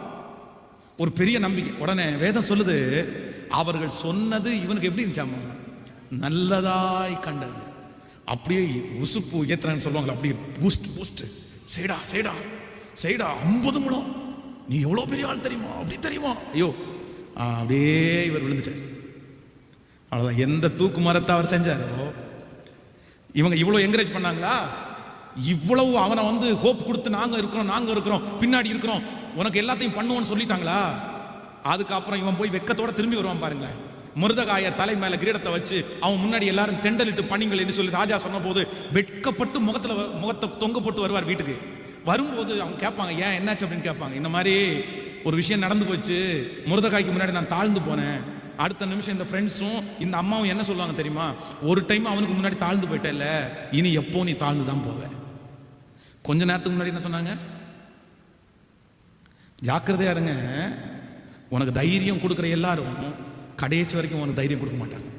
ஒரு பெரிய நம்பிக்கை. உடனே வேதம் சொல்லுது, அவர்கள் சொன்னது இவனுக்கு எப்படி இருந்துச்சாமா? நல்லதாய் கண்டது. அப்படியே உசுப்பு ஏத்துறான்னு சொல்லுவாங்களா, அப்படியே பூஸ்ட் பூஸ்ட். செய்டா செய்டா செய்டா, 50 முழம், நீ எவ்வளவு பெரிய ஆள் தெரியுமா, அப்படி தெரியுமா? ஐயோ, அப்படியே இவர் விழுந்துட்டார். அவ்வளவுதான். எந்த தூக்கு மரத்தை அவர் செஞ்சாரோ, இவங்க இவ்வளவு என்கரேஜ் பண்ணாங்களா? இவ்வளவு அவனை வந்து ஹோப் கொடுத்து நாங்க இருக்கிறோம் பின்னாடி இருக்கிறோம், உனக்கு எல்லாத்தையும் பண்ணுவோன்னு சொல்லிட்டாங்களா? அதுக்கப்புறம் இவன் போய் வெக்கத்தோட திரும்பி வருவான் பாருங்க. முருதகாய தலை மேல கிரீடத்தை வச்சு அவன் முன்னாடி எல்லாரும் தெண்டலிட்டு பண்ணீங்கள் என்று சொல்லி ராஜா சொன்ன போது வெட்கப்பட்டு முகத்தை தொங்க போட்டு வருவார் வீட்டுக்கு. வரும்போது அவங்க கேட்பாங்க, ஏன் என்னாச்சு அப்படின்னு கேட்பாங்க. இந்த மாதிரி ஒரு விஷயம் நடந்து போச்சு, முருதகாய்க்கு முன்னாடி நான் தாழ்ந்து போனேன். அடுத்த நிமிஷம் இந்த ஃப்ரெண்ட்ஸும் இந்த அம்மாவும் என்ன சொல்லுவாங்க தெரியுமா? ஒரு டைம் அவனுக்கு முன்னாடி தாழ்ந்து போயிட்டேல்ல, இனி எப்போ நீ தாழ்ந்து தான் போவ. கொஞ்ச நேரத்துக்கு முன்னாடி என்ன சொன்னாங்க? ஜாக்கிரதையா இருங்க, உனக்கு தைரியம் கொடுக்குற எல்லாரும் கடைசி வரைக்கும் உனக்கு தைரியம் கொடுக்க மாட்டாங்க.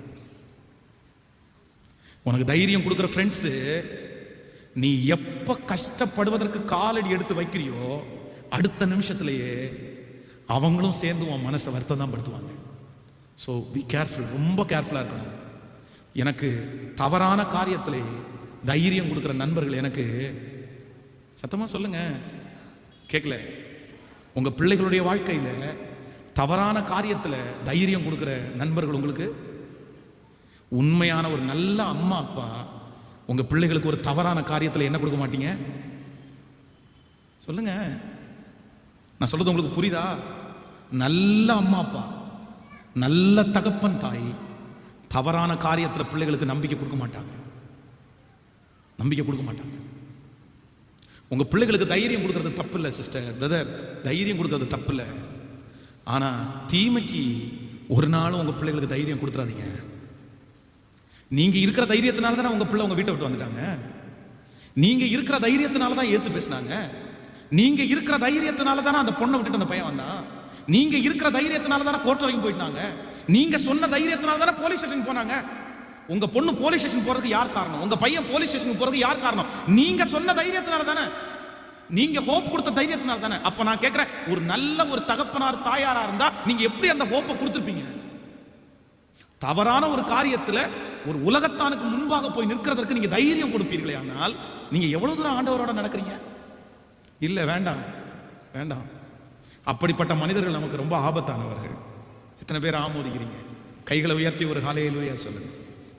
உனக்கு தைரியம் கொடுக்குற ஃப்ரெண்ட்ஸு நீ எப்ப கஷ்டப்படுவதற்கு காலடி எடுத்து வைக்கிறியோ அடுத்த நிமிஷத்திலேயே அவங்களும் சேர்ந்து உன் மனசை வருத்தம் தான் படுத்துவாங்க. ஸோ பி கேர்ஃபுல், ரொம்ப கேர்ஃபுல்லாக இருக்கணும். எனக்கு தவறான காரியத்திலே தைரியம் கொடுக்குற நண்பர்கள் எனக்கு, சத்தமாக சொல்லுங்க, கேட்கல, உங்கள் பிள்ளைகளுடைய வாழ்க்கையில் தவறான காரியத்தில் தைரியம் கொடுக்குற நண்பர்கள் உங்களுக்கு, உண்மையான ஒரு நல்ல அம்மா அப்பா உங்கள் பிள்ளைகளுக்கு ஒரு தவறான காரியத்தில் என்ன கொடுக்க மாட்டீங்க? சொல்லுங்க, நான் சொல்றது உங்களுக்கு புரியுதா? நல்ல அம்மா அப்பா, நல்ல தகப்பன் தாய் தவறான காரியத்தில் பிள்ளைகளுக்கு நம்பிக்கை கொடுக்க மாட்டாங்க. நம்பிக்கை கொடுக்க மாட்டாங்க. உங்க பிள்ளைகளுக்கு தைரியம் கொடுக்கறது தப்பு இல்லை சிஸ்டர், பிரதர், தைரியம் கொடுக்கறது தப்பு இல்லை. ஆனா தீமைக்கு ஒரு நாளும் உங்க பிள்ளைகளுக்கு தைரியம் கொடுத்துறாதீங்க. நீங்க இருக்கிற தைரியத்தினால தானே உங்க பிள்ளை உங்க வீட்டை விட்டு வந்துட்டாங்க. நீங்க இருக்கிற தைரியத்தினால தான் ஏத்து பேசினாங்க. நீங்க இருக்கிற தைரியத்தினால தானே அந்த பொண்ணை விட்டுட்டு அந்த பையன் வந்தான். நீங்க இருக்கிற தைரியத்தினால தானே கோர்ட் வரைக்கும் போயிட்டாங்க. நீங்க சொன்ன தைரியத்தினால தானே போலீஸ் ஸ்டேஷன் போனாங்க. உங்க பொண்ணு போலீஸ் ஸ்டேஷன் போறதுக்கு யார் காரணம்? உங்க பையன் போலீஸ் ஸ்டேஷன் போறதுக்கு யார் காரணம்? நீங்க சொன்ன தைரியத்தினால தானே, நீங்க ஹோப் கொடுத்த தைரியத்தினால தானே. அப்ப நான் கேட்கிறேன், ஒரு நல்ல ஒரு தகப்பனார் தாயாரா இருந்தா நீங்க எப்படி அந்த ஹோப்பை கொடுத்துருப்பீங்க? தவறான ஒரு காரியத்துல ஒரு உலகத்தானுக்கு முன்பாக போய் நிற்கிறதற்கு நீங்க தைரியம் கொடுப்பீர்களே, ஆனால் நீங்க எவ்வளவு தூரம் ஆண்டவரோட நடக்கிறீங்க? இல்ல, வேண்டாம் வேண்டாம். அப்படிப்பட்ட மனிதர்கள் நமக்கு ரொம்ப ஆபத்தானவர்கள். எத்தனை பேர் ஆமோதிக்கிறீங்க? கைகளை உயர்த்தி ஒரு ஹல்லேலூயா சொல்லுங்க.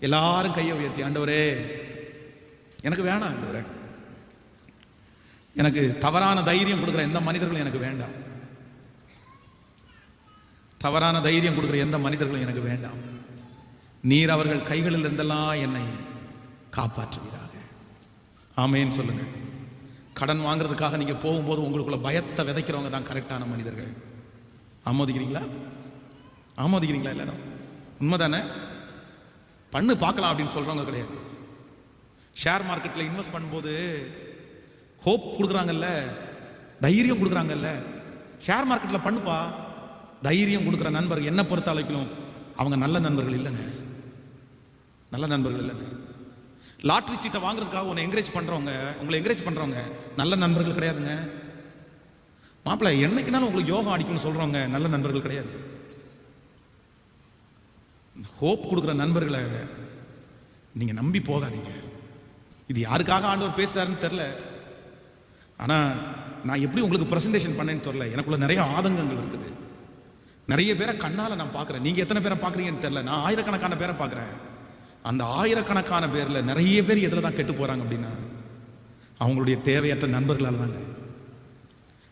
எல்லாரும் கையை உயர்த்தி, ஆண்டவரே எனக்கு வேணாம், ஆண்டவரே எனக்கு தவறான தைரியம் கொடுக்குற எந்த மனிதர்களும் எனக்கு வேண்டாம். தவறான தைரியம் கொடுக்குற எந்த மனிதர்களும் எனக்கு வேண்டாம். நீர் அவர்கள் கைகளில் இருந்தெல்லாம் என்னை காப்பாற்றுவீராக. ஆமேன்னு சொல்லுங்க. கடன் வாங்குறதுக்காக நீங்க போகும்போது உங்களுக்குள்ள பயத்தை விதைக்கிறவங்க தான் கரெக்டான மனிதர்கள். ஆமோதிக்கிறீங்களா? ஆமோதிக்கிறீங்களா? எல்லாரும் உண்மைதானே? பண்ணு பார்க்கலாம் அப்படின்னு சொல்றவங்க கிடையாது. ஷேர் மார்க்கெட்ல இன்வெஸ்ட் பண்ணும்போது ஹோப் கொடுக்குறாங்கல்ல, தைரியம் கொடுக்குறாங்கல்ல, ஷேர் மார்க்கெட்ல பண்ணுப்பா. தைரியம் கொடுக்குற நண்பர் என்ன பொறுத்த அளவுக்கும் அவங்க நல்ல நண்பர்கள் இல்லைங்க. நல்ல நண்பர்கள் இல்லைங்க. லாட்ரி சீட்டை வாங்குறதுக்காக உன்னை என்கரேஜ் பண்றவங்க, உங்களை என்கரேஜ் பண்றவங்க நல்ல நண்பர்கள் கிடையாதுங்க. மாப்பிள்ளை என்னைக்குனாலும் உங்களுக்கு யோகா அடிக்கும்னு சொல்றவங்க நல்ல நண்பர்கள் கிடையாது. ஹோப் கொடுக்குற நண்பர்களை நீங்க நம்பி போகாதீங்க. இது யாருக்காக ஆண்டவர் பேசுறாருன்னு தெரியல. ஆனா நான் எப்படி உங்களுக்கு பிரசன்டேஷன் பண்ணேன்னு தெரியல. எனக்குள்ள நிறைய ஆதங்கங்கள் இருக்குது. நிறைய பேரை கண்ணால நான் பார்க்குறேன். நீங்க எத்தனை பேரை பார்க்குறீங்கன்னு தெரியல. நான் ஆயிரக்கணக்கான பேரை பார்க்குறேன். அந்த ஆயிரக்கணக்கான பேர்ல நிறைய பேர் எதில் தான் கெட்டு போறாங்க அப்படின்னா அவங்களுடைய தேவையற்ற நண்பர்களால் தாங்க.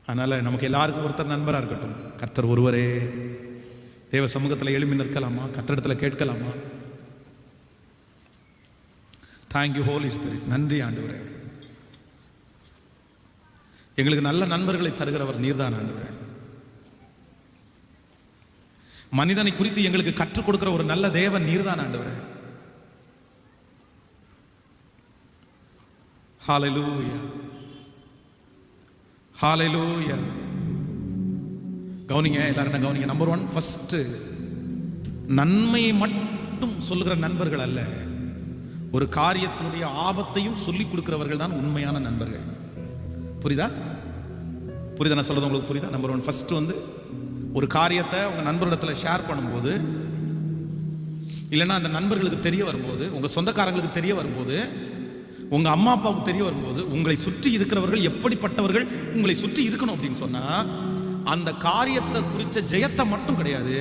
அதனால நமக்கு எல்லாருக்கும் ஒருத்தர் நண்பராக இருக்கட்டும். கர்த்தர் ஒருவரே. தேவ சமூகத்தில் எழுப்பி நிற்கலாமா? கர்த்தரிடத்துல கேட்கலாமா? Thank you holy spirit. நன்றி ஆண்டவரே, எங்களுக்கு நல்ல நண்பர்களை தருகிறவர் நீர்தான் ஆண்டவரே. மனிதனை குறித்து எங்களுக்கு கற்றுக் கொடுக்கிற ஒரு நல்ல தேவன் நீர்தான் ஆண்டவரே. ஹalleluya, ஹalleluya. கவனிங்க, எல்லாரும் கவனிங்க. நம்பர் 1, ஃபர்ஸ்ட், நன்மையை மட்டும் சொல்லுகிற நண்பர்கள் அல்ல, ஒரு காரியத்தினுடைய ஆபத்தையும் சொல்லிக் கொடுக்கிறவர்கள் தான் உண்மையான நண்பர்கள். புரியுதா? நான் சொல்றது உங்களுக்கு புரியுதா? நம்பர் 1, ஃபர்ஸ்ட் வந்து ஒரு காரியத்தை உங்க நண்பரிடத்துல ஷேர் பண்ணும்போது, இல்லைன்னா அந்த நண்பர்களுக்கு தெரிய வரும்போது, உங்க சொந்தக்காரங்களுக்கு தெரிய வரும்போது, உங்க அம்மா அப்பாவுக்கு தெரிய வரும்போது, உங்களை சுற்றி இருக்கிறவர்கள் எப்படிப்பட்டவர்கள் உங்களை சுற்றி இருக்கணும் அப்படின்னு சொன்னா, அந்த காரியத்தை குறித்த ஜெயத்தை மட்டும் கிடையாது,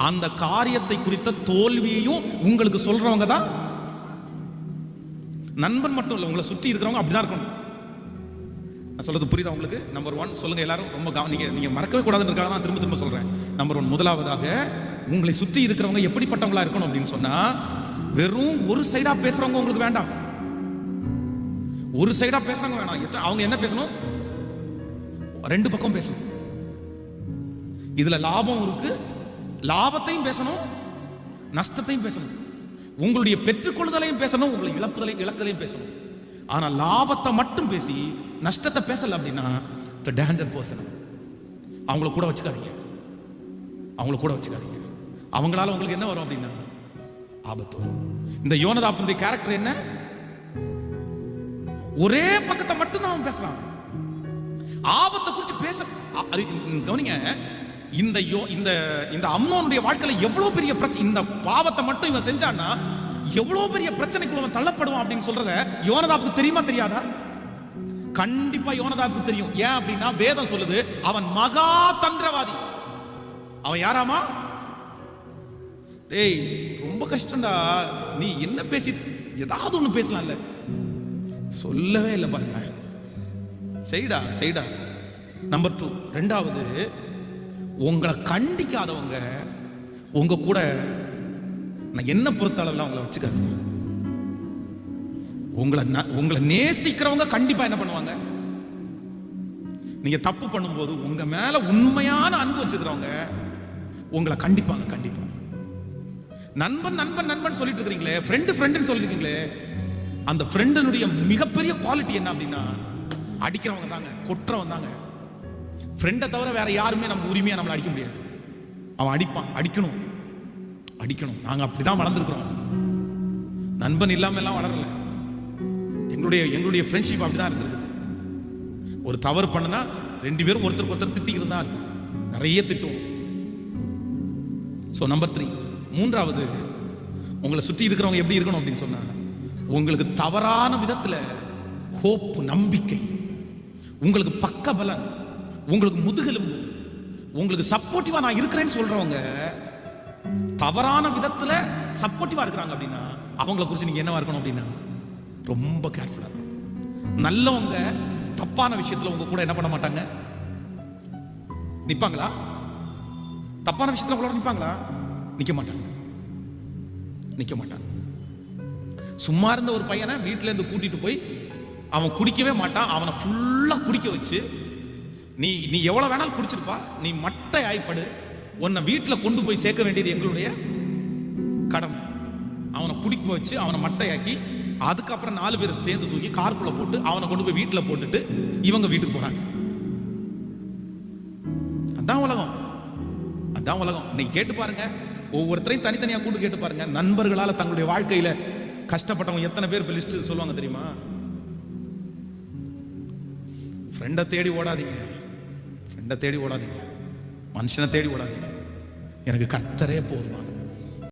அந்த காரியத்தை குறித்த தோல்வியையும் உங்களுக்கு சொல்றவங்க தான் நண்பன். மட்டும் இல்லை, உங்களை சுற்றி இருக்கிறவங்க அப்படிதான் இருக்கணும். நான் சொல்றது புரியுதா உங்களுக்கு? நம்பர் 1 சொல்லுங்க எல்லாரும். ரொம்ப நீங்க மறக்கவே கூடாதுன்றதுக்காக தான் திரும்ப சொல்றேன். நம்பர் 1, முதலாவதாக உங்களை சுற்றி இருக்கிறவங்க எப்படிப்பட்டவங்களா இருக்கணும் அப்படின்னு சொன்னா, வெறும் ஒரு சைடா பேசுறவங்க உங்களுக்கு வேண்டாம். ஒரு சைடா பேசுறவங்க வேணாம். அவங்க என்ன பேசணும்? 2 பக்கம் பேசணும். இதுல லாபம் இருக்கு, லாபத்தையும் பேசணும், நஷ்டத்தையும் பேசணும். உங்களுடைய பெற்றுக்கொள்ளுதலையும் பேசணும், உங்களை இழப்புதலையும் பேசணும். ஆனா லாபத்தை மட்டும் பேசி நஷ்டத்தை பேசல அப்படின்னா டேஞ்சர் பர்சன். அவங்கள கூட வச்சுக்காதீங்க. அவங்களால உங்களுக்கு என்ன வரும் அப்படின்னா ஆபத்து வரும். இந்த யோனதாபனுடைய கேரக்டர் என்ன? ஒரே பக்கத்தை மட்டும் தான் அவன் பேசுறான். ஆபத்தை குறித்து பேச கவனிங்க. இந்த அம்னோனுடைய வாழ்க்கையில எவ்வளவு பெரிய பிரச்சனை, இந்த பாவத்தை மட்டும் இவன் செஞ்சான்னா எவ்வளவு பெரிய பிரச்சனைக்குள்ள அவன் தள்ளப்படுவான் அப்படின்னு சொல்றத யோனதாபுக்கு தெரியுமா தெரியாதா? கண்டிப்பா யோனதாபுக்கு தெரியும். ஏன் அப்படின்னா வேதம் சொல்லுது, அவன் மகா தந்திரவாதி. அவன் யாராமா? டேய், ரொம்ப கஷ்டம்டா, நீ என்ன பேசி ஏதாவது ஒண்ணு பேசலாம்ல, சொல்லவே இல்லை பாருங்க. செய்டா. நம்பர் 2, ரெண்டாவது, உங்களை கண்டிக்காதவங்க உங்க கூட நான் என்ன பொறுத்த அளவில் அவங்கள வச்சுக்காது. உங்களை நேசிக்கிறவங்க கண்டிப்பா என்ன பண்ணுவாங்க? நீங்க தப்பு பண்ணும்போது உங்க மேல உண்மையான அன்பு வச்சுக்கிறவங்க உங்களை கண்டிப்பா. நண்பன் சொல்லிட்டு இருக்கீங்களே, ஃப்ரெண்டுன்னு சொல்லிருக்கீங்களே, அந்த ஃப்ரெண்டினுடைய மிகப்பெரிய குவாலிட்டி என்ன அப்படின்னா அடிக்கிறவங்க தாங்க, கொட்டுறவங்க தாங்க. ஃப்ரெண்டை தவிர வேற யாருமே நம்ம உரிமையா நம்மளை அடிக்க முடியாது. அவன் அடிப்பான், அடிக்கணும். நாங்க அப்படிதான் வளர்ந்துருக்கிறோம். நண்பன் இல்லாம எல்லாம் வளரல. எங்களுடைய ஃப்ரெண்ட்ஷிப் அப்படிதான் இருந்திருக்கு. ஒரு தவறு பண்ணுனா 2 பேரும் ஒருத்தர் திட்டிக்கிறது தான் இருக்கு. நிறைய திட்டுவோம். நம்பர் 3, மூன்றாவது, உங்களை சுற்றி இருக்கிறவங்க எப்படி இருக்கணும் அப்படின்னு சொன்னா, உங்களுக்கு தவறான விதத்துல ஹோப், நம்பிக்கை, உங்களுக்கு பக்க பலன், உங்களுக்கு முதுகெலும்பு, உங்களுக்கு சப்போர்ட்டிவா நான் இருக்கிறேன்னு சொல்றவங்க தவறான விதத்துல சப்போர்ட்டிவா இருக்கிறாங்க அப்படின்னா அவங்கள குறித்து நீங்க என்னவா இருக்கணும் அப்படின்னா ரொம்ப கேர்ஃபுல்லா இருக்கணும். நல்லவங்க தப்பான விஷயத்துல உங்க கூட என்ன பண்ண மாட்டாங்க, நிப்பாங்களா? தப்பான விஷயத்துல உங்களோட நிப்பாங்களா? நிக்க மாட்டாங்க. சும்மா இருந்த ஒரு பையனை வீட்டுல இருந்து கூட்டிட்டு போய் அவன் குடிக்கவே மாட்டான், அவனை ஃபுல்லா குடிக்க வச்சு, நீ எவ்வளவு வேணாலும் குடிச்சிருப்பா, நீ மட்டை ஆய்ப்படு, உன்னை வீட்டுல கொண்டு போய் சேர்க்க வேண்டியது எங்களுடைய கடமை. அவனை குடிக்க வச்சு அவனை மட்டையாக்கி, அதுக்கப்புறம் 4 பேர் சேர்ந்து தூக்கி காருக்குள்ள போட்டு அவனை கொண்டு போய் வீட்டுல போட்டுட்டு இவங்க வீட்டுக்கு போறாங்க. அதான் உலகம். நீங்க கேட்டு பாருங்க, ஒவ்வொருத்தரையும் தனித்தனியா கூட்டு கேட்டு பாருங்க. நண்பர்களால தங்களுடைய வாழ்க்கையில கஷ்டப்பட்டவங்க எத்தனை பேர் லிஸ்ட் சொல்லுவாங்க தெரியுமா? ஃப்ரெண்டை தேடி ஓடாதீங்க, மனுஷனை தேடி ஓடாதீங்க. எனக்கு கர்த்தரே போதுமான